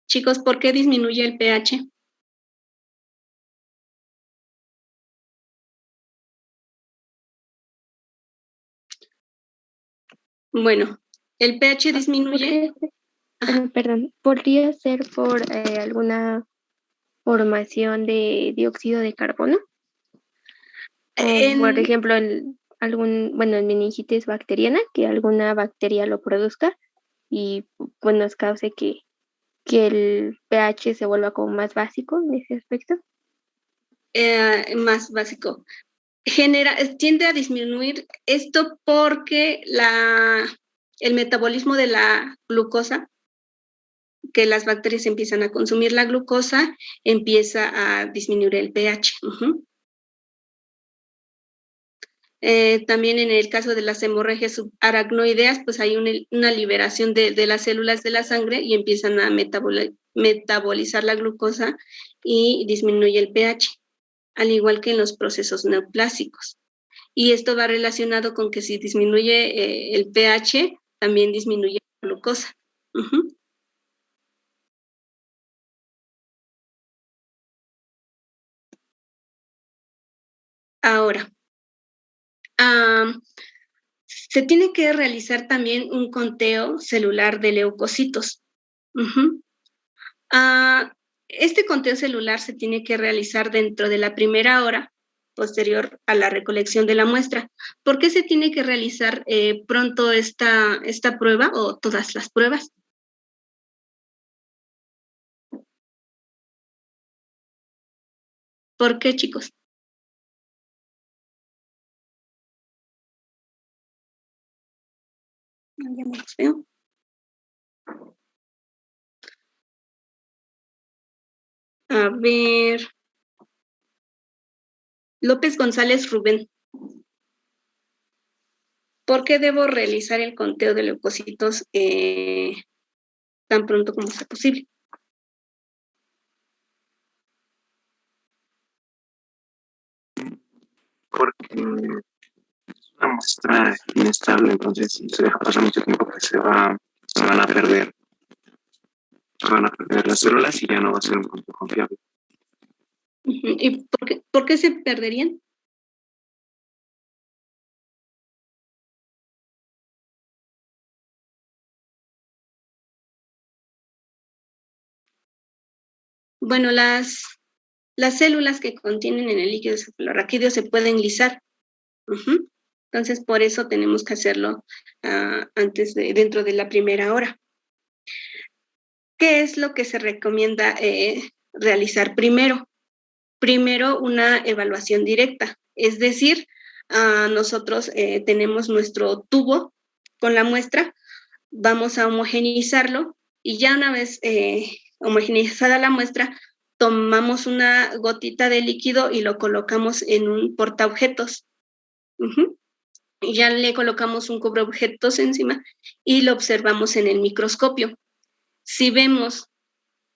Chicos, ¿por qué disminuye el pH? Bueno, el pH disminuye. Perdón, podría ser por alguna formación de dióxido de carbono. Por ejemplo, en meningitis bacteriana, que alguna bacteria lo produzca y pues nos cause que el pH se vuelva como más básico en ese aspecto. Más básico. Tiende a disminuir esto porque el metabolismo de la glucosa, que las bacterias empiezan a consumir la glucosa, empieza a disminuir el pH. También en el caso de las hemorragias subaracnoideas, pues hay una liberación de las células de la sangre y empiezan a metabolizar la glucosa y disminuye el pH, al igual que en los procesos neoplásicos. Y esto va relacionado con que si disminuye el pH, también disminuye la glucosa. Ahora, se tiene que realizar también un conteo celular de leucocitos. Este conteo celular se tiene que realizar dentro de la primera hora posterior a la recolección de la muestra. ¿Por qué se tiene que realizar pronto esta prueba o todas las pruebas? ¿Por qué, chicos? Ya me los veo. A ver. López González Rubén. ¿Por qué debo realizar el conteo de leucocitos tan pronto como sea posible? Porque es una muestra inestable, entonces si se deja pasar mucho tiempo, pues se van a perder las células y ya no va a ser un conteo confiable. ¿Y por qué se perderían? Bueno, las células que contienen en el líquido cefalorraquídeo se pueden lisar. Entonces, por eso tenemos que hacerlo dentro de la primera hora. ¿Qué es lo que se recomienda realizar primero? Primero, una evaluación directa. Es decir, nosotros tenemos nuestro tubo con la muestra, vamos a homogeneizarlo y ya una vez homogeneizada la muestra, tomamos una gotita de líquido y lo colocamos en un portaobjetos. Y ya le colocamos un cubreobjetos encima y lo observamos en el microscopio. Si vemos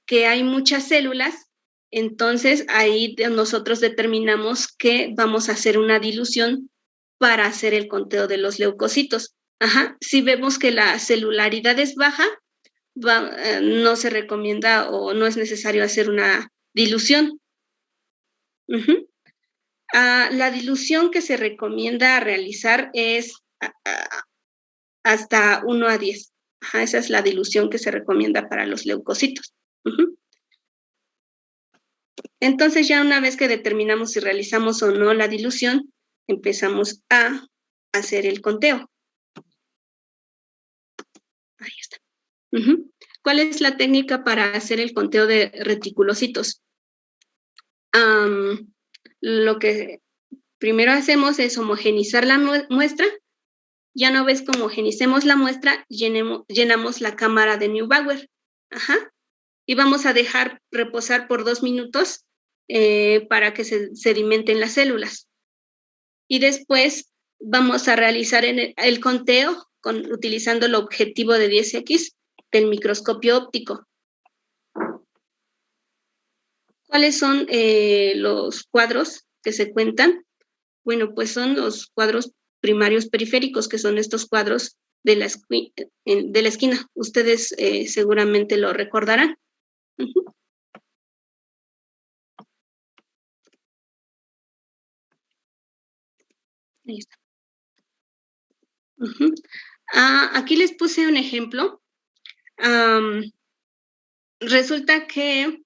que hay muchas células, entonces ahí nosotros determinamos que vamos a hacer una dilución para hacer el conteo de los leucocitos. Si vemos que la celularidad es baja, no se recomienda o no es necesario hacer una dilución. La dilución que se recomienda realizar es hasta 1 a 10. Esa es la dilución que se recomienda para los leucocitos. Entonces, ya una vez que determinamos si realizamos o no la dilución, empezamos a hacer el conteo. Ahí está. ¿Cuál es la técnica para hacer el conteo de reticulocitos? Lo que primero hacemos es homogenizar la muestra. Ya una vez que homogenicemos la muestra, llenamos la cámara de Neubauer. Y vamos a dejar reposar por 2 minutos para que se sedimenten las células. Y después vamos a realizar el conteo utilizando el objetivo de 10X del microscopio óptico. ¿Cuáles son los cuadros que se cuentan? Bueno, pues son los cuadros primarios periféricos, que son estos cuadros de la esquina. Ustedes seguramente lo recordarán. Ahí está. Aquí les puse un ejemplo. Resulta que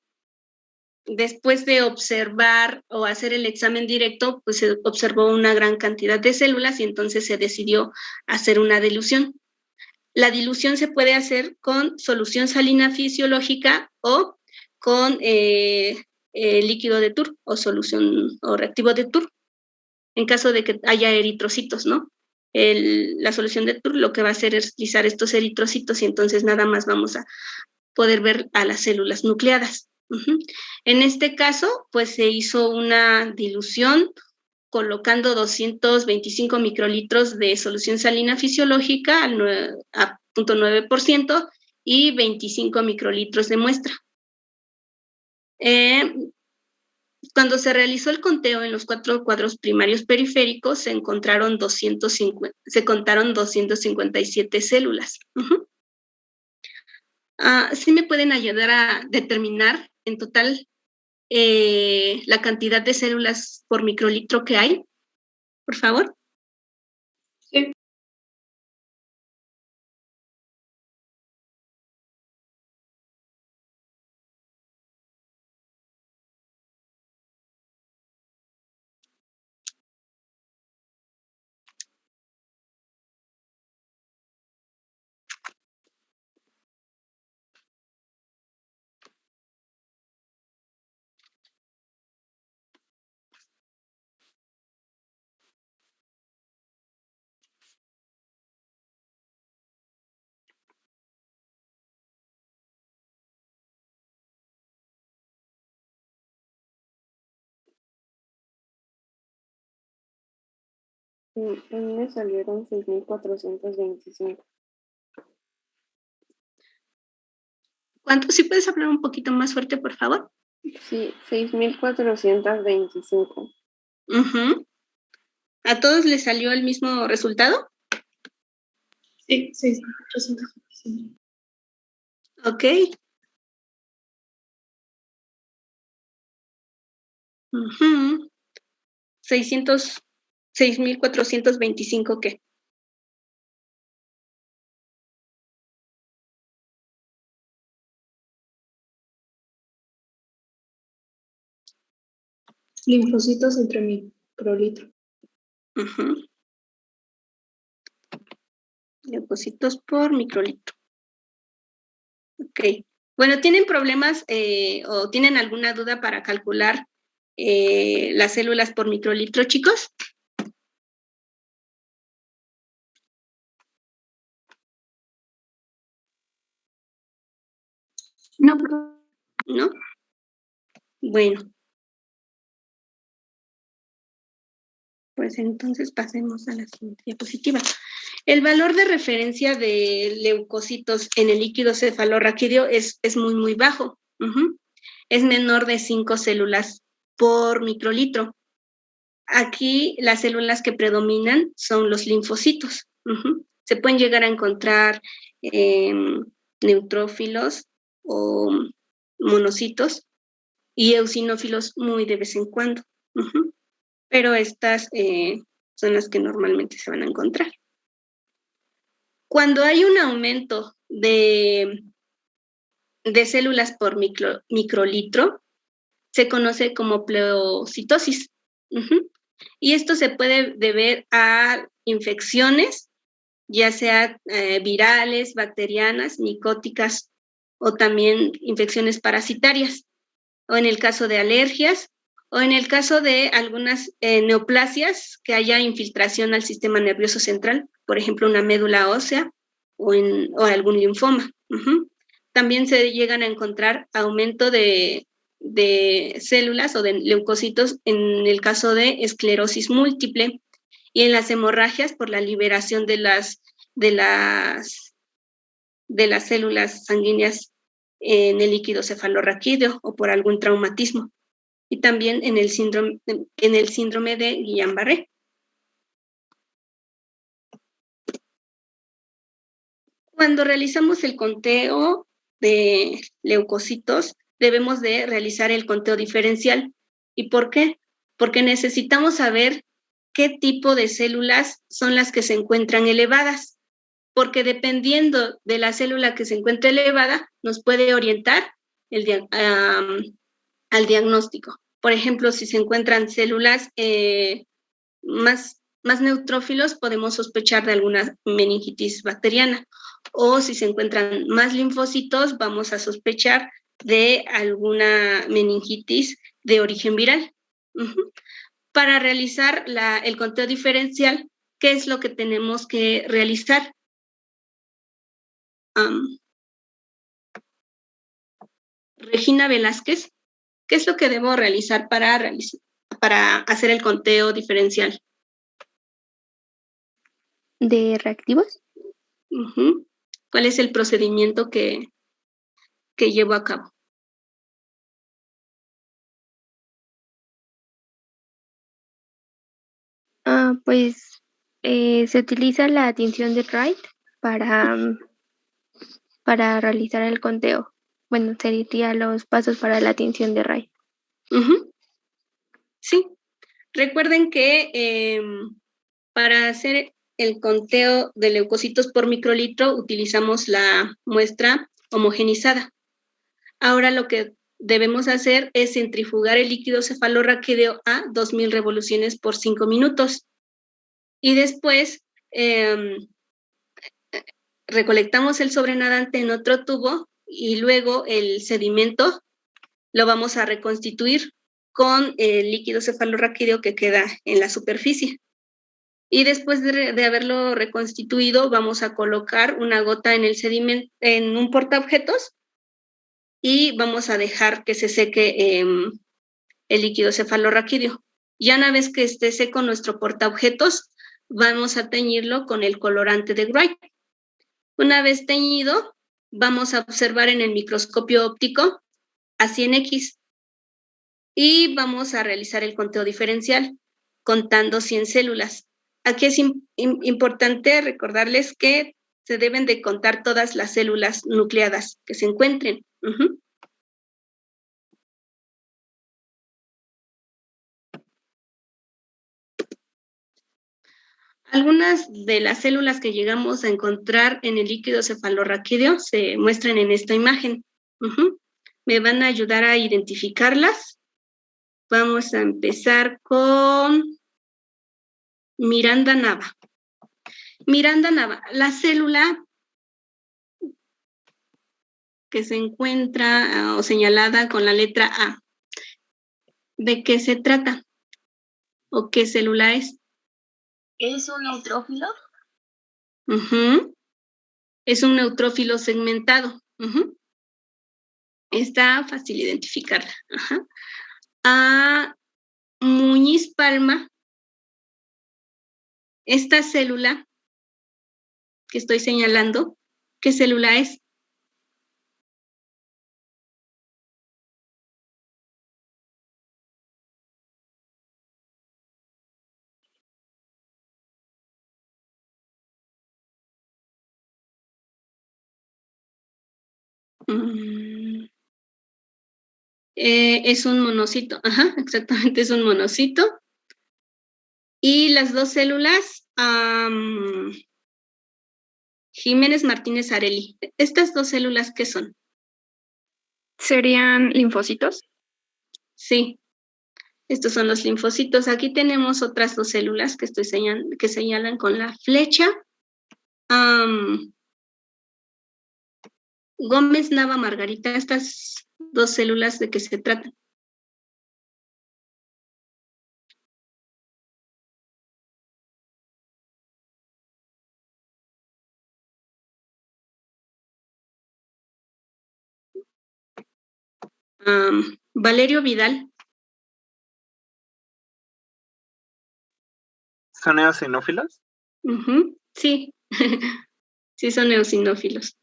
después de observar o hacer el examen directo, pues se observó una gran cantidad de células y entonces se decidió hacer una dilución. La dilución se puede hacer con solución salina fisiológica o con líquido de Tur o solución o reactivo de Tur, en caso de que haya eritrocitos, ¿no? La solución de Tur lo que va a hacer es utilizar estos eritrocitos y entonces nada más vamos a poder ver a las células nucleadas. En este caso, pues se hizo una dilución colocando 225 microlitros de solución salina fisiológica a 0.9% y 25 microlitros de muestra. Cuando se realizó el conteo en los 4 cuadros primarios periféricos, se contaron 257 células. ¿Sí me pueden ayudar a determinar en total la cantidad de células por microlitro que hay? Por favor. Sí. A mí me salieron 6.425. ¿Cuánto? ¿Sí puedes hablar un poquito más fuerte, por favor? Sí, 6.425. ¿A todos les salió el mismo resultado? Sí, 6.425. Ok. 6.425, ¿qué? Linfocitos entre microlitro. Leucocitos por microlitro. Ok. Bueno, ¿tienen problemas o tienen alguna duda para calcular las células por microlitro, chicos? No. ¿No? Bueno. Pues entonces pasemos a la siguiente diapositiva. El valor de referencia de leucocitos en el líquido cefalorraquídeo es muy, muy bajo. Es menor de 5 células por microlitro. Aquí las células que predominan son los linfocitos. Se pueden llegar a encontrar neutrófilos o monocitos y eosinófilos muy de vez en cuando. Pero estas son las que normalmente se van a encontrar. Cuando hay un aumento de células por microlitro, se conoce como pleocitosis. Y esto se puede deber a infecciones, ya sea virales, bacterianas, micóticas o también infecciones parasitarias, o en el caso de alergias, o en el caso de algunas neoplasias, que haya infiltración al sistema nervioso central, por ejemplo, una médula ósea o algún linfoma. También se llegan a encontrar aumento de células o de leucocitos en el caso de esclerosis múltiple y en las hemorragias por la liberación de las células sanguíneas en el líquido cefalorraquídeo o por algún traumatismo, y también en el síndrome de Guillain-Barré. Cuando realizamos el conteo de leucocitos, debemos de realizar el conteo diferencial. ¿Y por qué? Porque necesitamos saber qué tipo de células son las que se encuentran elevadas, porque dependiendo de la célula que se encuentre elevada, nos puede orientar al diagnóstico. Por ejemplo, si se encuentran células más neutrófilos, podemos sospechar de alguna meningitis bacteriana. O si se encuentran más linfocitos, vamos a sospechar de alguna meningitis de origen viral. Para realizar el conteo diferencial, ¿qué es lo que tenemos que realizar? Regina Velázquez, ¿qué es lo que debo realizar para hacer el conteo diferencial? ¿De reactivos? ¿Cuál es el procedimiento que llevo a cabo? Pues se utiliza la tinción de Wright para realizar el conteo. Bueno, serían los pasos para la tinción de Wright. Sí. Recuerden que para hacer el conteo de leucocitos por microlitro utilizamos la muestra homogenizada. Ahora lo que debemos hacer es centrifugar el líquido cefalorraquídeo a 2000 revoluciones por 5 minutos. Y después recolectamos el sobrenadante en otro tubo y luego el sedimento lo vamos a reconstituir con el líquido cefalorraquídeo que queda en la superficie. Y después de haberlo reconstituido, vamos a colocar una gota en el sedimento, en un portaobjetos, y vamos a dejar que se seque el líquido cefalorraquídeo. Ya una vez que esté seco nuestro portaobjetos, vamos a teñirlo con el colorante de Wright. Una vez teñido, vamos a observar en el microscopio óptico a 100X y vamos a realizar el conteo diferencial contando 100 células. Aquí es importante recordarles que se deben de contar todas las células nucleadas que se encuentren. Algunas de las células que llegamos a encontrar en el líquido cefalorraquídeo se muestran en esta imagen. Me van a ayudar a identificarlas. Vamos a empezar con Miranda Nava. Miranda Nava, la célula que se encuentra o señalada con la letra A, ¿de qué se trata? ¿O qué célula es? ¿Es un neutrófilo? Es un neutrófilo segmentado. Está fácil identificarla. A Muñiz Palma, esta célula que estoy señalando, ¿qué célula es? Es un monocito. Exactamente, es un monocito. Y las dos células, Jiménez Martínez Areli. ¿Estas dos células qué son? ¿Serían linfocitos? Sí. Estos son los linfocitos. Aquí tenemos otras dos células que que señalan con la flecha. Gómez Nava Margarita, estas dos células, ¿de qué se tratan? Valerio Vidal. ¿Son eosinófilos? Sí, sí son eosinófilos.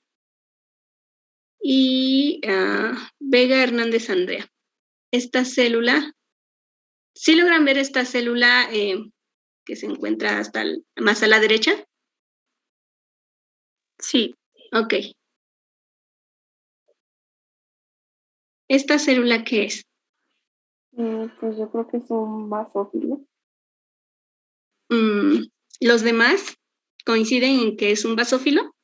Y Vega Hernández Andrea. Esta célula, ¿sí logran ver esta célula que se encuentra más a la derecha? Sí. Ok. ¿Esta célula qué es? Pues yo creo que es un basófilo. ¿Los demás coinciden en que es un basófilo?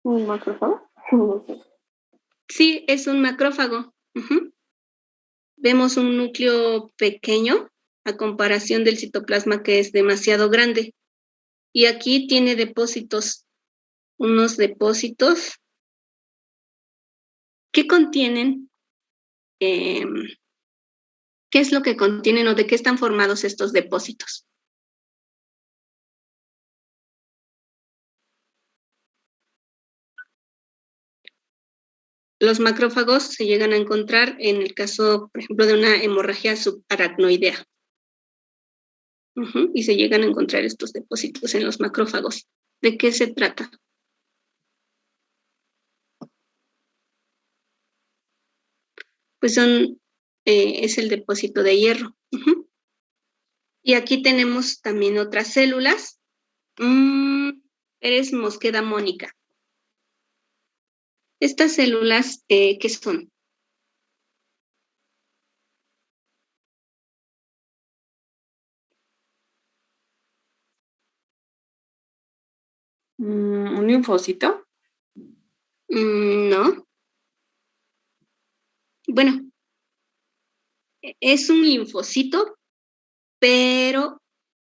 ¿Un macrófago? No sé. Sí, es un macrófago. Vemos un núcleo pequeño a comparación del citoplasma, que es demasiado grande. Y aquí tiene depósitos, unos depósitos que contienen, ¿qué es lo que contienen o de qué están formados estos depósitos? Los macrófagos se llegan a encontrar en el caso, por ejemplo, de una hemorragia subaracnoidea. Y se llegan a encontrar estos depósitos en los macrófagos. ¿De qué se trata? Pues es el depósito de hierro. Y aquí tenemos también otras células. Pérez Mosqueda Mónica. Estas células, ¿qué son? ¿Un linfocito? No. Bueno, es un linfocito, pero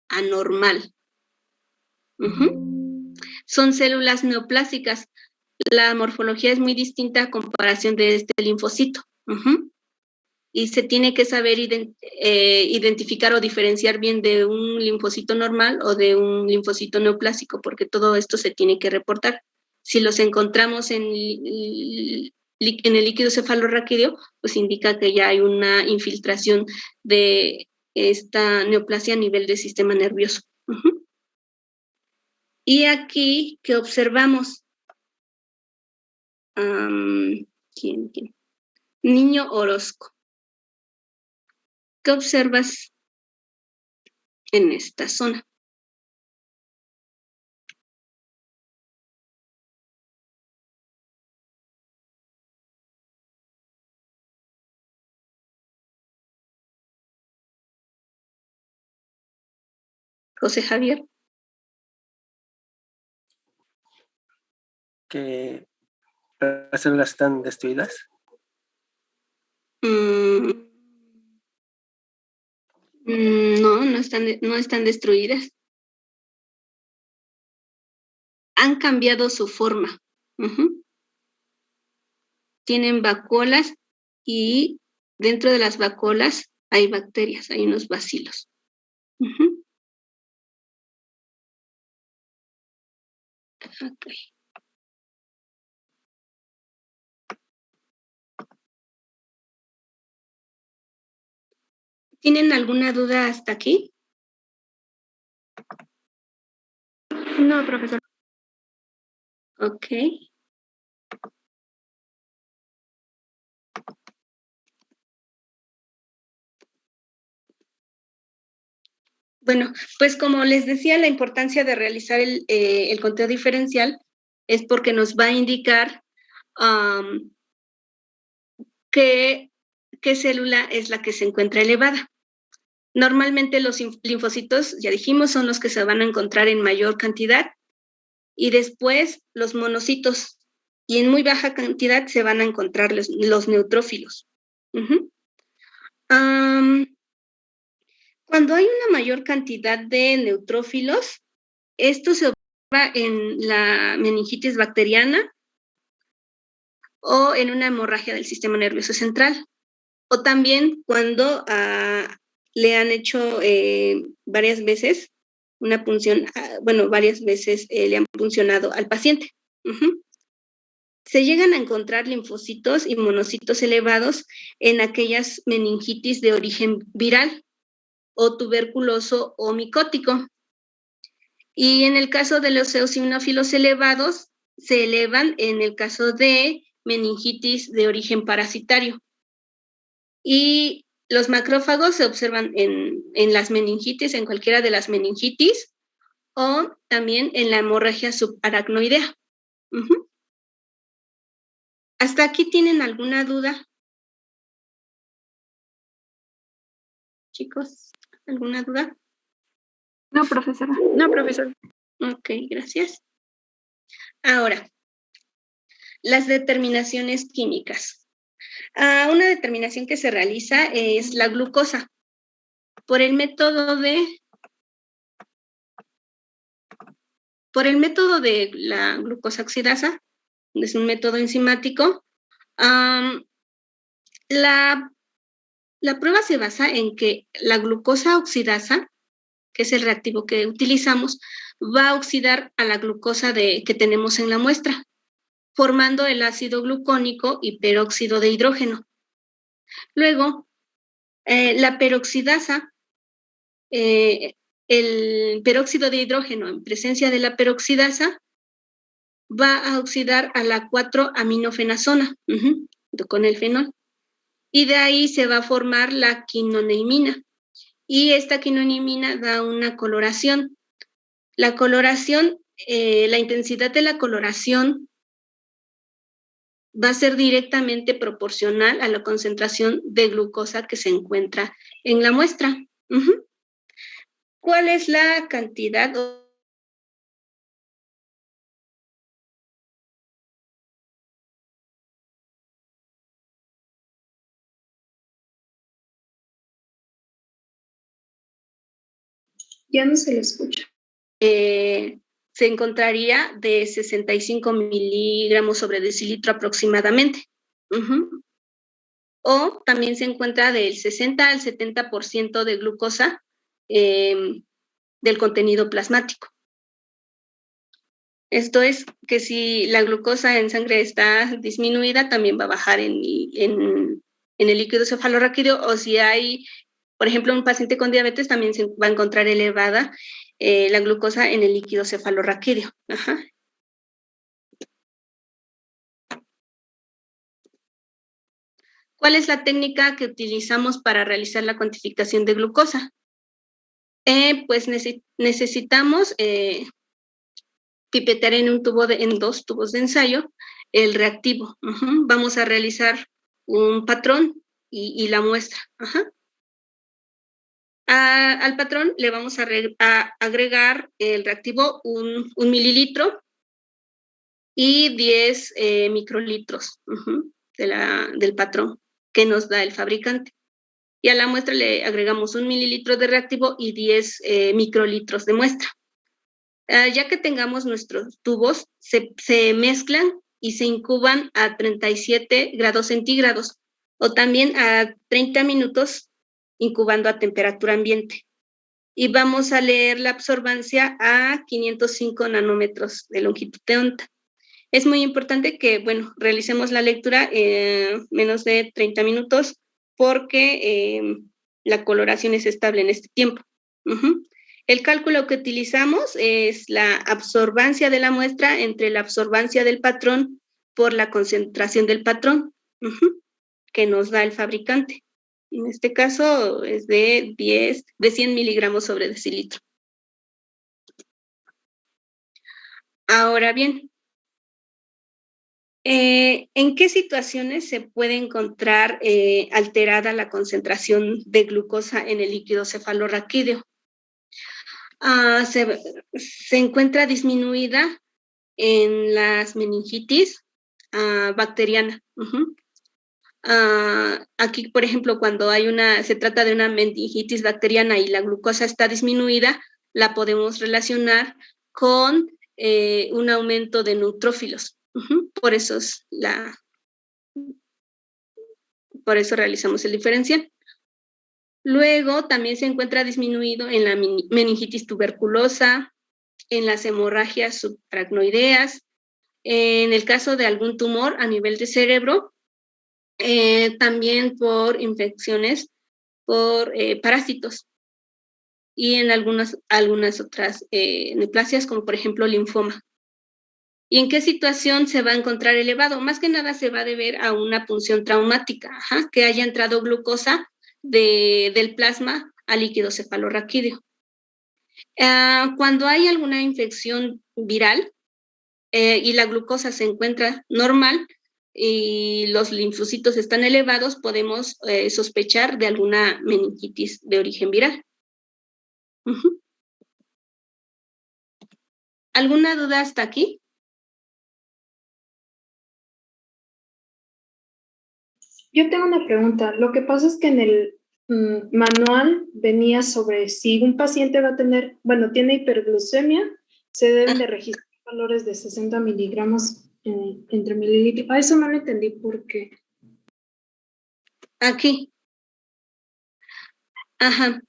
anormal. Son células neoplásicas. La morfología es muy distinta a comparación de este linfocito. Y se tiene que saber identificar o diferenciar bien de un linfocito normal o de un linfocito neoplásico, porque todo esto se tiene que reportar. Si los encontramos en el líquido cefalorraquídeo, pues indica que ya hay una infiltración de esta neoplasia a nivel del sistema nervioso. Y aquí, ¿qué observamos? ¿Quién? Niño Orozco. ¿Qué observas en esta zona? José Javier. Que las células están destruidas. No están destruidas. Han cambiado su forma. Tienen vacuolas y dentro de las vacuolas hay bacterias, hay unos bacilos. Okay. ¿Tienen alguna duda hasta aquí? No, profesor. Ok. Bueno, pues como les decía, la importancia de realizar el conteo diferencial es porque nos va a indicar qué célula es la que se encuentra elevada. Normalmente los linfocitos, ya dijimos, son los que se van a encontrar en mayor cantidad y después los monocitos, y en muy baja cantidad se van a encontrar los neutrófilos. Cuando hay una mayor cantidad de neutrófilos, esto se observa en la meningitis bacteriana o en una hemorragia del sistema nervioso central. O también cuando le han hecho varias veces una punción, varias veces le han puncionado al paciente. Se llegan a encontrar linfocitos y monocitos elevados en aquellas meningitis de origen viral o tuberculoso o micótico. Y en el caso de los eosinófilos elevados, se elevan en el caso de meningitis de origen parasitario. Y los macrófagos se observan en las meningitis, en cualquiera de las meningitis, o también en la hemorragia subaracnoidea. ¿Hasta aquí tienen alguna duda? Chicos, ¿alguna duda? No, profesora. No, profesor. Ok, gracias. Ahora, las determinaciones químicas. Una determinación que se realiza es la glucosa. Por el método de la glucosa oxidasa, es un método enzimático. La prueba se basa en que la glucosa oxidasa, que es el reactivo que utilizamos, va a oxidar a la glucosa que tenemos en la muestra, formando el ácido glucónico y peróxido de hidrógeno. Luego, la peroxidasa, el peróxido de hidrógeno en presencia de la peroxidasa va a oxidar a la 4-aminofenazona con el fenol. Y de ahí se va a formar la quinoneimina. Y esta quinoneimina da una coloración. La coloración, la intensidad de la coloración va a ser directamente proporcional a la concentración de glucosa que se encuentra en la muestra. ¿Cuál es la cantidad? Ya no se le escucha. Se encontraría de 65 miligramos sobre decilitro aproximadamente. O también se encuentra del 60 al 70% de glucosa del contenido plasmático. Esto es que si la glucosa en sangre está disminuida, también va a bajar en el líquido cefalorraquídeo, o si hay, por ejemplo, un paciente con diabetes, también se va a encontrar elevada la glucosa en el líquido cefalorraquídeo. ¿Cuál es la técnica que utilizamos para realizar la cuantificación de glucosa? Pues necesitamos pipetear en dos tubos de ensayo el reactivo. Vamos a realizar un patrón y la muestra. Al patrón le vamos a agregar el reactivo un mililitro y 10 microlitros del patrón que nos da el fabricante. Y a la muestra le agregamos 1 mililitro de reactivo y 10 microlitros de muestra. Ya que tengamos nuestros tubos, se mezclan y se incuban a 37 grados centígrados o también a 30 minutos incubando a temperatura ambiente. Y vamos a leer la absorbancia a 505 nanómetros de longitud de onda. Es muy importante que, realicemos la lectura en menos de 30 minutos porque la coloración es estable en este tiempo. El cálculo que utilizamos es la absorbancia de la muestra entre la absorbancia del patrón por la concentración del patrón que nos da el fabricante. En este caso es de 100 miligramos sobre decilitro. Ahora bien, ¿en qué situaciones se puede encontrar alterada la concentración de glucosa en el líquido cefalorraquídeo? Se encuentra disminuida en las meningitis bacteriana. Aquí, por ejemplo, cuando se trata de una meningitis bacteriana y la glucosa está disminuida, la podemos relacionar con un aumento de neutrófilos. Por eso realizamos el diferencial. Luego también se encuentra disminuido en la meningitis tuberculosa, en las hemorragias subaracnoideas, en el caso de algún tumor a nivel de cerebro, también por infecciones por parásitos y en algunas otras neoplasias, como por ejemplo linfoma. ¿Y en qué situación se va a encontrar elevado? Más que nada se va a deber a una punción traumática, que haya entrado glucosa del plasma al líquido cefalorraquídeo. Cuando hay alguna infección viral y la glucosa se encuentra normal y los linfocitos están elevados, podemos sospechar de alguna meningitis de origen viral. ¿Alguna duda hasta aquí? Yo tengo una pregunta. Lo que pasa es que en el manual venía sobre si un paciente va a tener, tiene hiperglucemia, se deben de registrar valores de 60 miligramos entre mililitros. A eso no lo entendí por qué. Aquí. Ajá.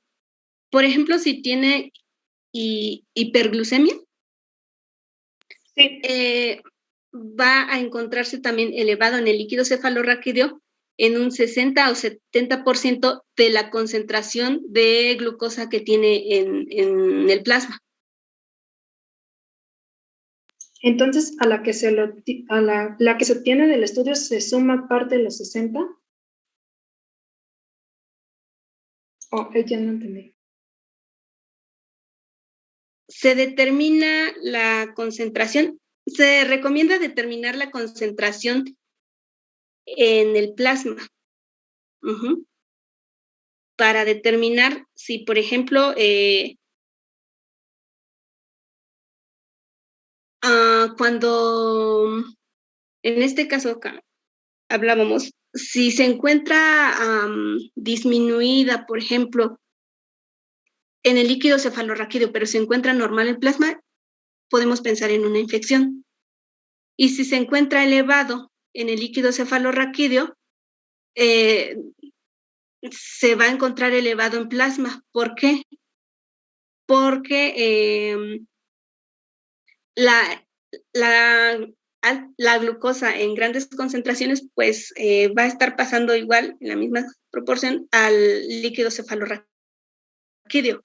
Por ejemplo, si tiene hiperglucemia, sí. Va a encontrarse también elevado en el líquido cefalorraquídeo en un 60 o 70% de la concentración de glucosa que tiene en el plasma. Entonces, a la que se obtiene del estudio se suma parte de los 60. Ya no entendí. Se determina la concentración, se recomienda determinar la concentración en el plasma. Para determinar si, por ejemplo, cuando, en este caso acá, hablábamos, si se encuentra disminuida, por ejemplo, en el líquido cefalorraquídeo, pero se encuentra normal el plasma, podemos pensar en una infección. Y si se encuentra elevado en el líquido cefalorraquídeo, se va a encontrar elevado en plasma. ¿Por qué? Porque la glucosa en grandes concentraciones, pues va a estar pasando igual en la misma proporción al líquido cefalorraquídeo.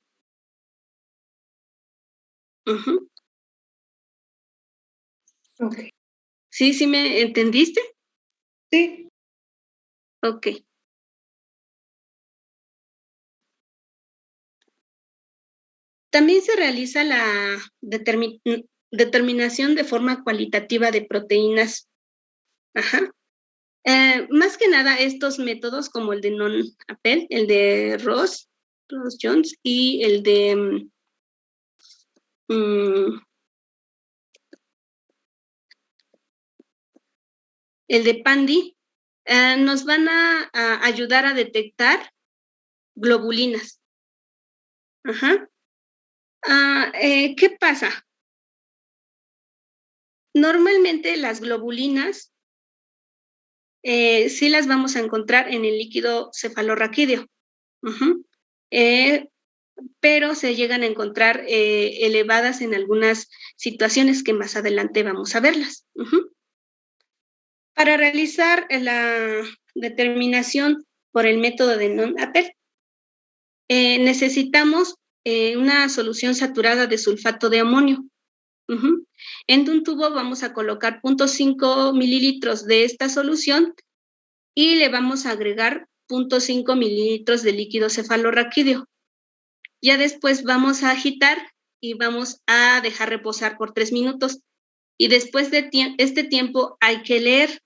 Okay. ¿Sí me entendiste? Sí. Ok. También se realiza la determinación de forma cualitativa de proteínas. Más que nada estos métodos como el de non-appel, el de Ross-Jones y el de Pandy, nos van a ayudar a detectar globulinas. ¿Qué pasa? Normalmente las globulinas sí las vamos a encontrar en el líquido cefalorraquídeo, pero se llegan a encontrar elevadas en algunas situaciones que más adelante vamos a verlas. Para realizar la determinación por el método de non-appel, necesitamos una solución saturada de sulfato de amonio. En un tubo vamos a colocar 0.5 mililitros de esta solución y le vamos a agregar 0.5 mililitros de líquido cefalorraquídeo. Ya después vamos a agitar y vamos a dejar reposar por 3 minutos. Y después de este tiempo hay que leer.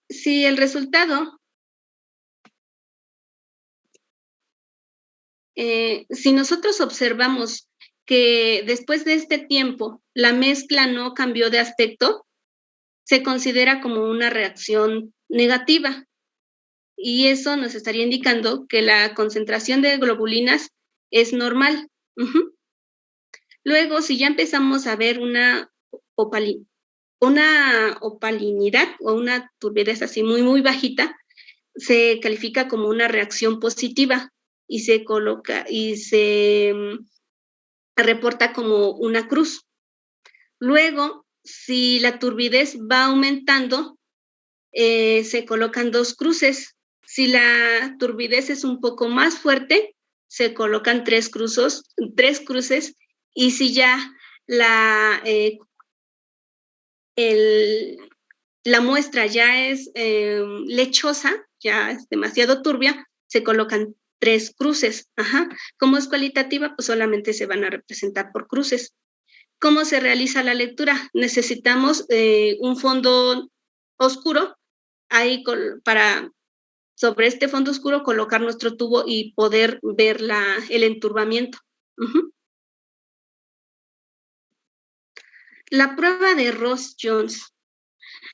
Si el resultado, si nosotros observamos que después de este tiempo la mezcla no cambió de aspecto, se considera como una reacción negativa. Y eso nos estaría indicando que la concentración de globulinas es normal. Luego, si ya empezamos a ver una opalinidad o una turbidez así muy bajita, se califica como una reacción positiva y se reporta como una cruz. Luego, si la turbidez va aumentando, se colocan 2 cruces. Si la turbidez es un poco más fuerte, se colocan 3 cruces, y si ya la muestra ya es lechosa, ya es demasiado turbia, se colocan 3 cruces. Como es cualitativa, pues solamente se van a representar por cruces. ¿Cómo se realiza la lectura? Necesitamos un fondo oscuro, ahí para sobre este fondo oscuro colocar nuestro tubo y poder ver el enturbamiento. La prueba de Ross-Jones.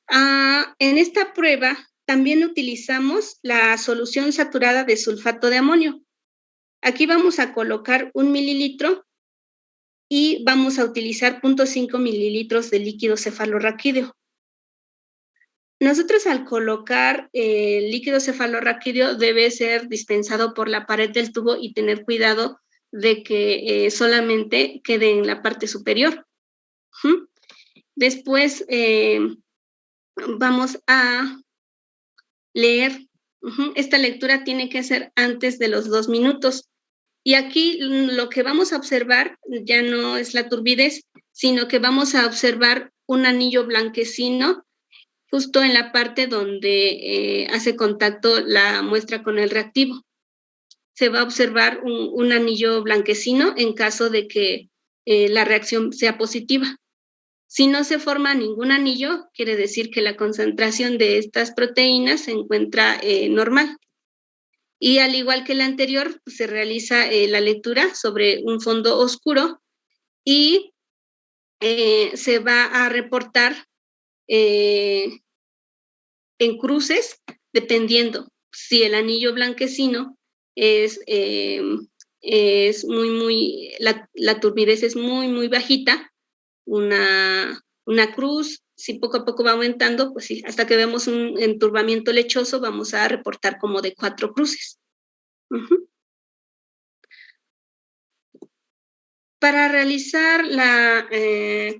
En esta prueba también utilizamos la solución saturada de sulfato de amonio. Aquí vamos a colocar 1 mililitro y vamos a utilizar 0.5 mililitros de líquido cefalorraquídeo. Nosotros al colocar el líquido cefalorraquídeo debe ser dispensado por la pared del tubo y tener cuidado de que solamente quede en la parte superior. Después vamos a leer. Esta lectura tiene que ser antes de los 2 minutos. Y aquí lo que vamos a observar ya no es la turbidez, sino que vamos a observar un anillo blanquecino justo en la parte donde hace contacto la muestra con el reactivo. Se va a observar un anillo blanquecino en caso de que la reacción sea positiva. Si no se forma ningún anillo, quiere decir que la concentración de estas proteínas se encuentra normal. Y al igual que la anterior, pues, se realiza la lectura sobre un fondo oscuro y se va a reportar en cruces, dependiendo si el anillo blanquecino la turbidez es muy bajita, una cruz. Si poco a poco va aumentando, pues sí, hasta que vemos un enturbamiento lechoso, vamos a reportar como de 4 cruces. Para realizar la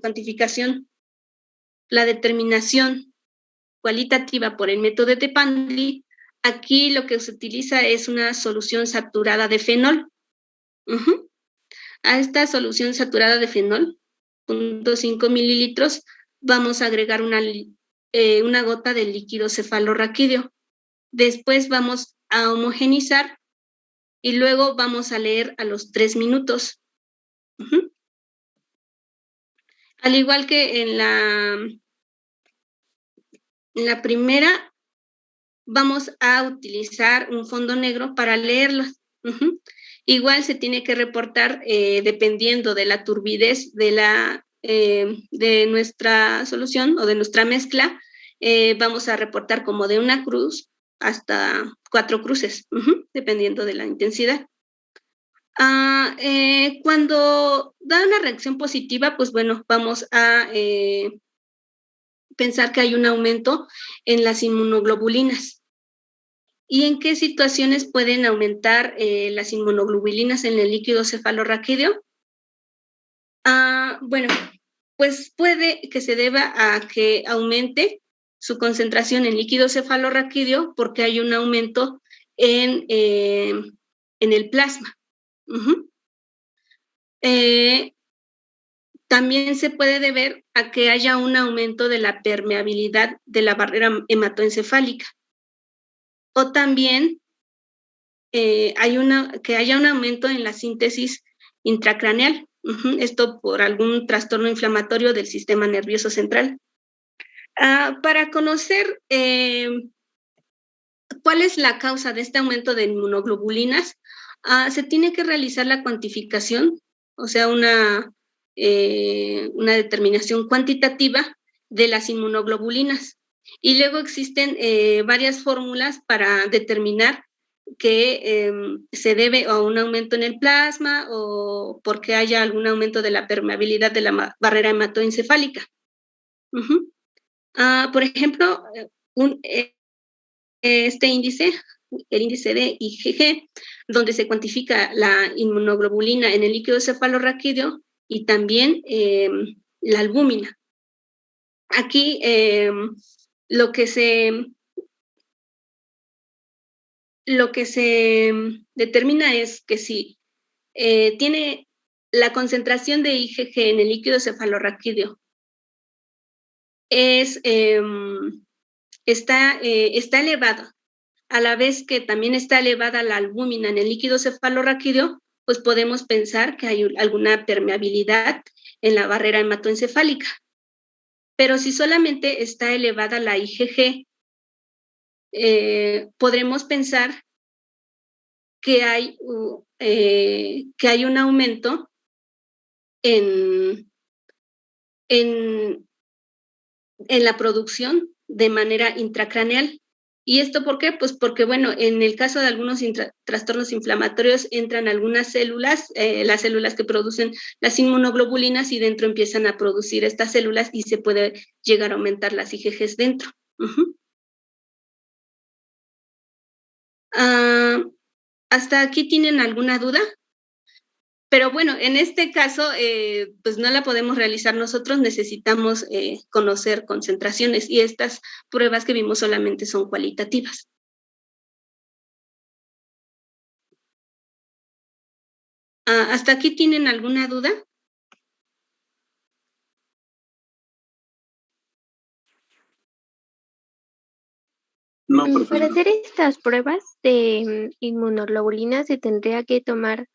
cuantificación, la determinación cualitativa por el método de Pandley, aquí lo que se utiliza es una solución saturada de fenol. A esta solución saturada de fenol, 0.5 mililitros, vamos a agregar una gota de líquido cefalorraquídeo. Después vamos a homogenizar y luego vamos a leer a los 3 minutos. Al igual que en la primera, vamos a utilizar un fondo negro para leerlos. Igual se tiene que reportar dependiendo de la turbidez de nuestra solución o de nuestra mezcla, vamos a reportar como de 1 cruz hasta 4 cruces, dependiendo de la intensidad. Cuando da una reacción positiva, pues bueno, vamos a pensar que hay un aumento en las inmunoglobulinas. ¿Y en qué situaciones pueden aumentar las inmunoglobulinas en el líquido cefalorraquídeo? Bueno, pues puede que se deba a que aumente su concentración en líquido cefalorraquídeo porque hay un aumento en el plasma. También se puede deber a que haya un aumento de la permeabilidad de la barrera hematoencefálica. O también que haya un aumento en la síntesis intracraneal. Esto por algún trastorno inflamatorio del sistema nervioso central. Para conocer cuál es la causa de este aumento de inmunoglobulinas, se tiene que realizar la cuantificación, o sea, una determinación cuantitativa de las inmunoglobulinas. Y luego existen varias fórmulas para determinar que se debe a un aumento en el plasma o porque haya algún aumento de la permeabilidad de la barrera hematoencefálica. Por ejemplo, este índice, el índice de IgG, donde se cuantifica la inmunoglobulina en el líquido cefalorraquídeo y también la albúmina. Aquí lo que se determina es que si tiene la concentración de IgG en el líquido cefalorraquídeo está elevada, a la vez que también está elevada la albúmina en el líquido cefalorraquídeo, pues podemos pensar que hay alguna permeabilidad en la barrera hematoencefálica. Pero si solamente está elevada la IgG, podremos pensar que hay un aumento en la producción de manera intracraneal. ¿Y esto por qué? Pues porque, bueno, en el caso de algunos trastornos inflamatorios entran algunas células, las células que producen las inmunoglobulinas, y dentro empiezan a producir estas células y se puede llegar a aumentar las IgGs dentro. ¿Hasta aquí tienen alguna duda? Pero bueno, en este caso, pues no la podemos realizar nosotros, necesitamos conocer concentraciones, y estas pruebas que vimos solamente son cualitativas. ¿Hasta aquí tienen alguna duda? No, Para hacer estas pruebas de inmunoglobulina, ¿se tendría que tomar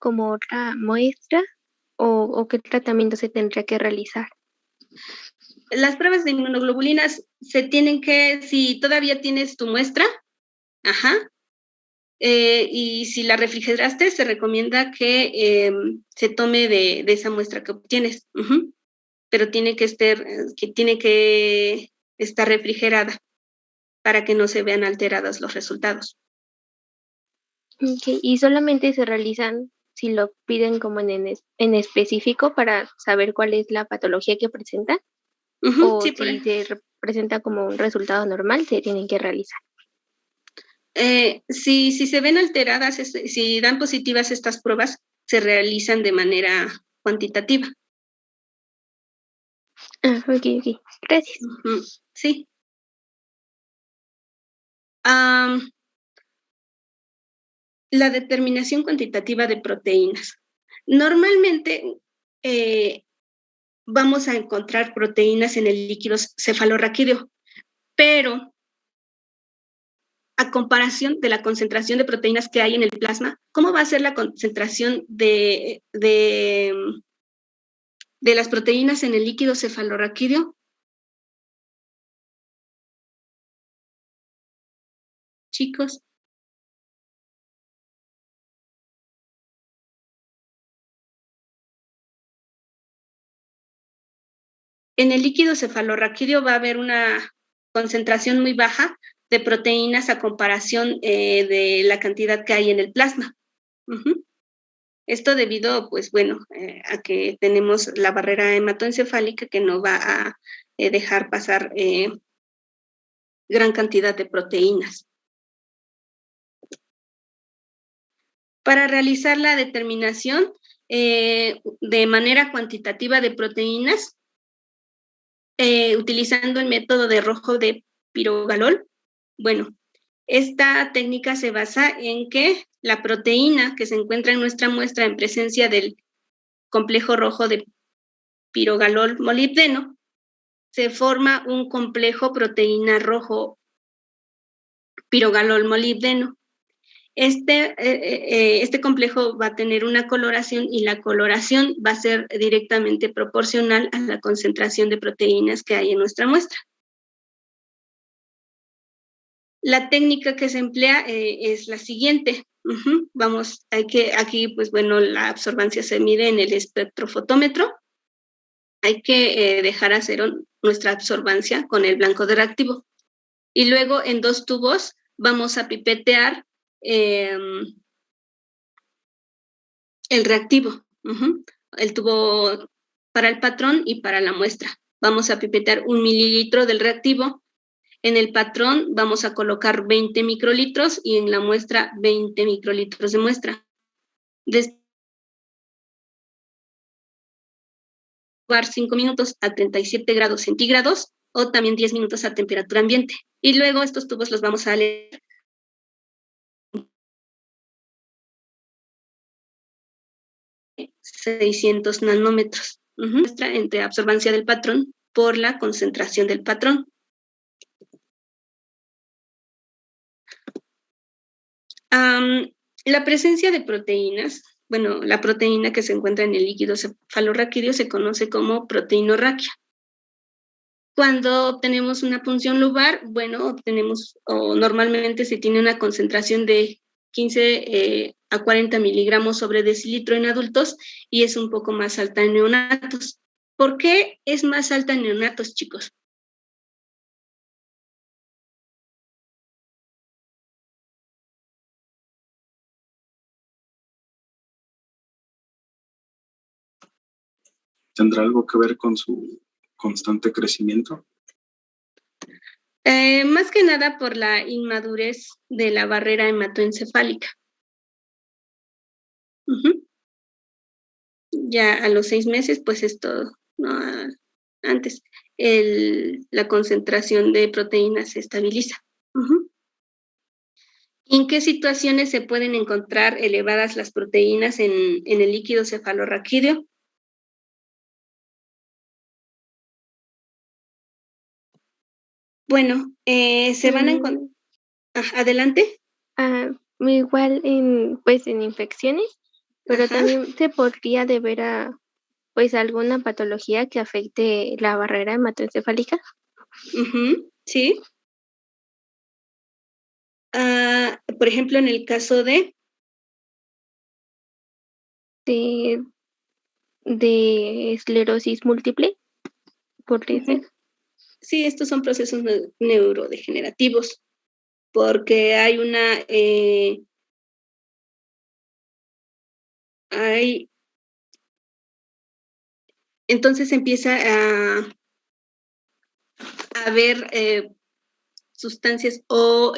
como otra muestra o qué tratamiento se tendría que realizar? Las pruebas de inmunoglobulinas se tienen que, si todavía tienes tu muestra, y si la refrigeraste, se recomienda que se tome de esa muestra que obtienes, pero tiene que estar refrigerada para que no se vean alterados los resultados. Okay. ¿Y solamente se realizan si lo piden como en específico para saber cuál es la patología que presenta? ¿O Sí, si se presenta como un resultado normal, se tienen que realizar? Si se ven alteradas, si dan positivas estas pruebas, se realizan de manera cuantitativa. Ok. Gracias. Sí. La determinación cuantitativa de proteínas. Normalmente vamos a encontrar proteínas en el líquido cefalorraquídeo, pero a comparación de la concentración de proteínas que hay en el plasma, ¿cómo va a ser la concentración de las proteínas en el líquido cefalorraquídeo? Chicos. En el líquido cefalorraquídeo va a haber una concentración muy baja de proteínas a comparación de la cantidad que hay en el plasma. Esto debido, pues bueno, a que tenemos la barrera hematoencefálica que no va a dejar pasar gran cantidad de proteínas. Para realizar la determinación de manera cuantitativa de proteínas, utilizando el método de rojo de pirogalol, bueno, esta técnica se basa en que la proteína que se encuentra en nuestra muestra en presencia del complejo rojo de pirogalol molibdeno, se forma un complejo proteína rojo pirogalol molibdeno. Este complejo va a tener una coloración, y la coloración va a ser directamente proporcional a la concentración de proteínas que hay en nuestra muestra. La técnica que se emplea es la siguiente. Aquí, pues bueno, la absorbancia se mide en el espectrofotómetro. hay que dejar hacer nuestra absorbancia con el blanco de reactivo. Y luego en 2 tubos vamos a pipetear el reactivo. El tubo para el patrón y para la muestra. Vamos a pipetear 1 mililitro del reactivo. En el patrón vamos a colocar 20 microlitros y en la muestra 20 microlitros de muestra. Después 5 minutos a 37 grados centígrados o también 10 minutos a temperatura ambiente. Y luego estos tubos los vamos a leer 600 nanómetros. Muestra entre absorbancia del patrón por la concentración del patrón. La presencia de proteínas, bueno, la proteína que se encuentra en el líquido cefalorraquídeo se conoce como proteinorraquia. Cuando obtenemos una punción lubar, bueno, obtenemos, o normalmente se tiene una concentración de 15 a 40 miligramos sobre decilitro en adultos y es un poco más alta en neonatos. ¿Por qué es más alta en neonatos, chicos? ¿Tendrá algo que ver con su constante crecimiento? Más que nada por la inmadurez de la barrera hematoencefálica. Ya a los 6 meses, pues es todo, ¿no? Antes, la concentración de proteínas se estabiliza. ¿En qué situaciones se pueden encontrar elevadas las proteínas en el líquido cefalorraquídeo? Bueno, se van a encontrar... adelante. Igual en infecciones, pero también se podría deber a pues alguna patología que afecte la barrera hematoencefálica. Sí. Por ejemplo, en el caso de esclerosis múltiple, podría ser. Sí, estos son procesos neurodegenerativos, porque hay entonces empieza a haber sustancias o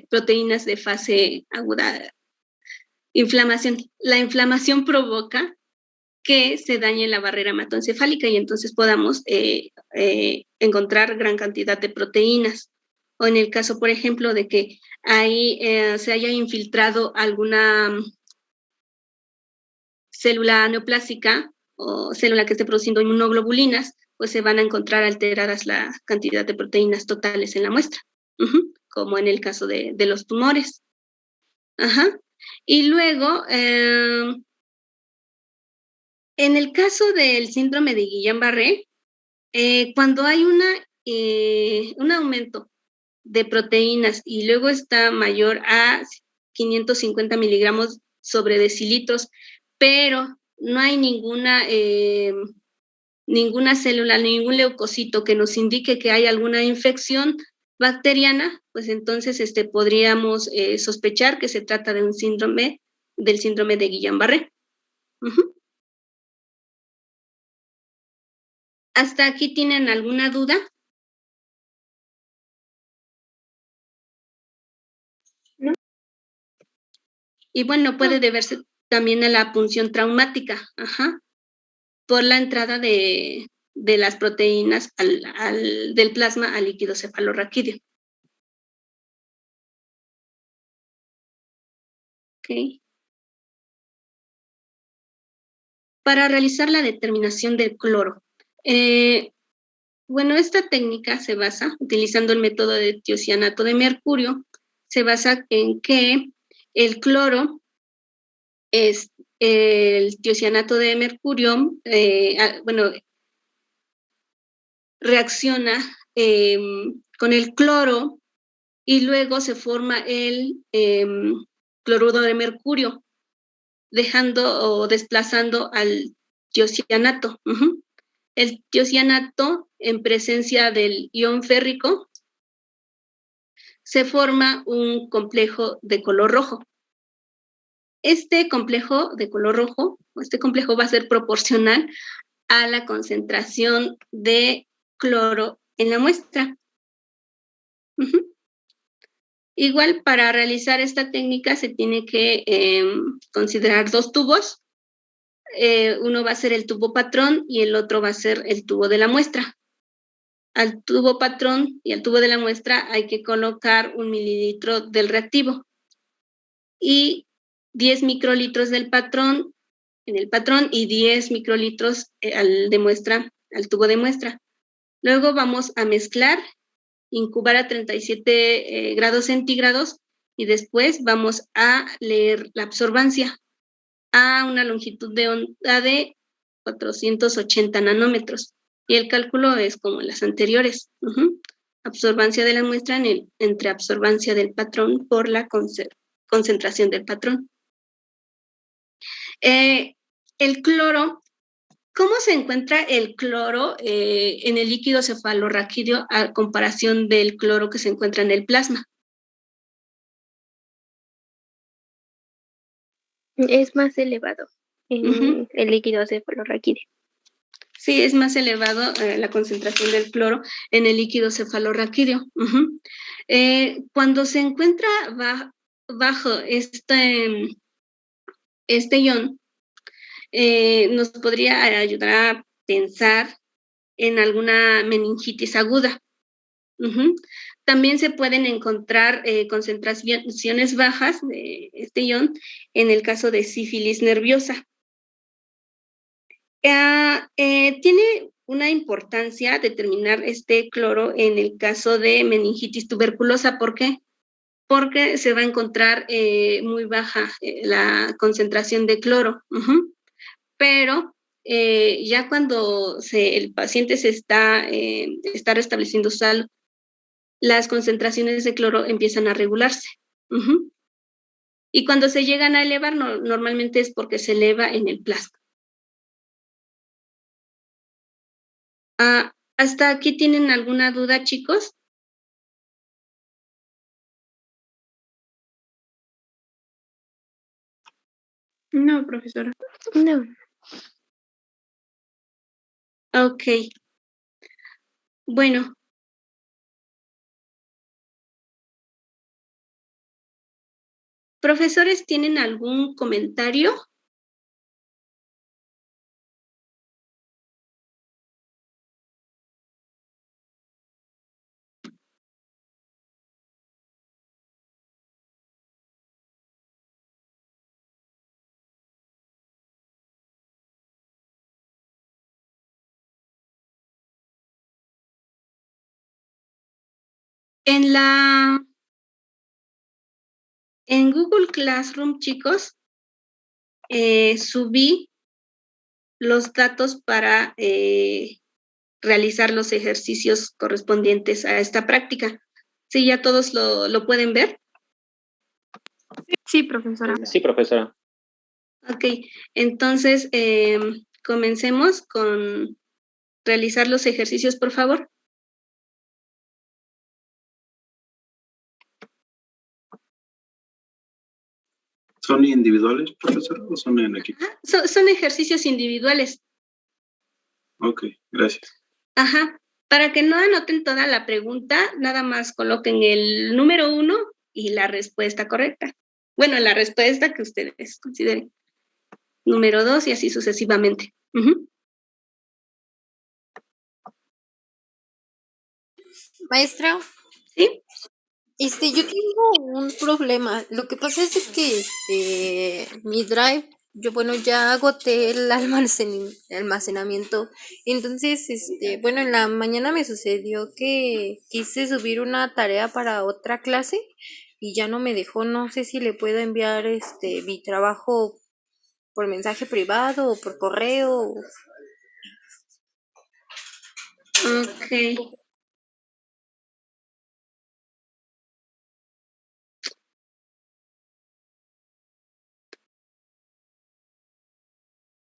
proteínas de fase aguda. Inflamación. La inflamación provoca que se dañe la barrera hematoencefálica y entonces podamos encontrar gran cantidad de proteínas. O en el caso, por ejemplo, de que se haya infiltrado alguna célula neoplásica o célula que esté produciendo inmunoglobulinas, pues se van a encontrar alteradas la cantidad de proteínas totales en la muestra, como en el caso de los tumores. Y luego, en el caso del síndrome de Guillain-Barré, cuando hay un aumento de proteínas y luego está mayor a 550 miligramos sobre decilitros, pero no hay ninguna célula, ningún leucocito que nos indique que hay alguna infección bacteriana, pues entonces podríamos sospechar que se trata de del síndrome de Guillain-Barré. ¿Hasta aquí tienen alguna duda? No. Y bueno, puede deberse también a la punción traumática, por la entrada de las proteínas del plasma al líquido cefalorraquídeo. Okay. Para realizar la determinación del cloro. Bueno, esta técnica se basa, utilizando el método de tiocianato de mercurio, se basa en que el cloro es el tiocianato de mercurio, reacciona con el cloro y luego se forma el cloruro de mercurio, dejando o desplazando al tiocianato. el tiocianato en presencia del ion férrico se forma un complejo de color rojo. Este complejo de color rojo, este complejo va a ser proporcional a la concentración de cloro en la muestra. Igual, para realizar esta técnica se tiene que considerar dos tubos. Uno va a ser el tubo patrón y el otro va a ser el tubo de la muestra. Al tubo patrón y al tubo de la muestra hay que colocar 1 mililitro del reactivo y 10 microlitros del patrón en el patrón y 10 microlitros al tubo de muestra. Luego vamos a mezclar, incubar a 37 grados centígrados y después vamos a leer la absorbancia a una longitud de onda de 480 nanómetros. Y el cálculo es como las anteriores. Absorbancia de la muestra entre absorbancia del patrón por la concentración del patrón. El cloro, ¿cómo se encuentra el cloro en el líquido cefalorraquídeo a comparación del cloro que se encuentra en el plasma? Es más elevado en el líquido cefalorraquídeo. Sí, es más elevado la concentración del cloro en el líquido cefalorraquídeo. Cuando se encuentra bajo este ion, nos podría ayudar a pensar en alguna meningitis aguda. También se pueden encontrar concentraciones bajas de este ion en el caso de sífilis nerviosa. Tiene una importancia determinar este cloro en el caso de meningitis tuberculosa. ¿Por qué? Porque se va a encontrar muy baja la concentración de cloro. Pero ya cuando el paciente se está restableciendo salud, las concentraciones de cloro empiezan a regularse. Y cuando se llegan a elevar, normalmente es porque se eleva en el plasma. ¿Hasta aquí tienen alguna duda, chicos? No, profesora. No. Ok. Bueno. ¿Profesores tienen algún comentario? En Google Classroom, chicos, subí los datos para realizar los ejercicios correspondientes a esta práctica. ¿Sí, ya todos lo pueden ver? Sí, profesora. Sí, profesora. Ok, entonces comencemos con realizar los ejercicios, por favor. ¿Son individuales, profesor, o son en equipo? Son ejercicios individuales. Ok, gracias. Ajá. Para que no anoten toda la pregunta, nada más coloquen el número 1 y la respuesta correcta. Bueno, la respuesta que ustedes consideren. Número 2 y así sucesivamente. Maestra. ¿Sí? Yo tengo un problema. Lo que pasa es que mi drive, ya agoté el almacenamiento. Entonces, en la mañana me sucedió que quise subir una tarea para otra clase y ya no me dejó. No sé si le puedo enviar mi trabajo por mensaje privado o por correo. Ok.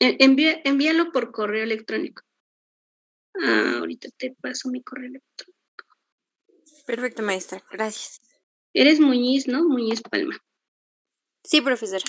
Envíalo por correo electrónico. Ahorita te paso mi correo electrónico. Perfecto, maestra. Gracias. Eres Muñiz, ¿no? Muñiz Palma. Sí, profesora.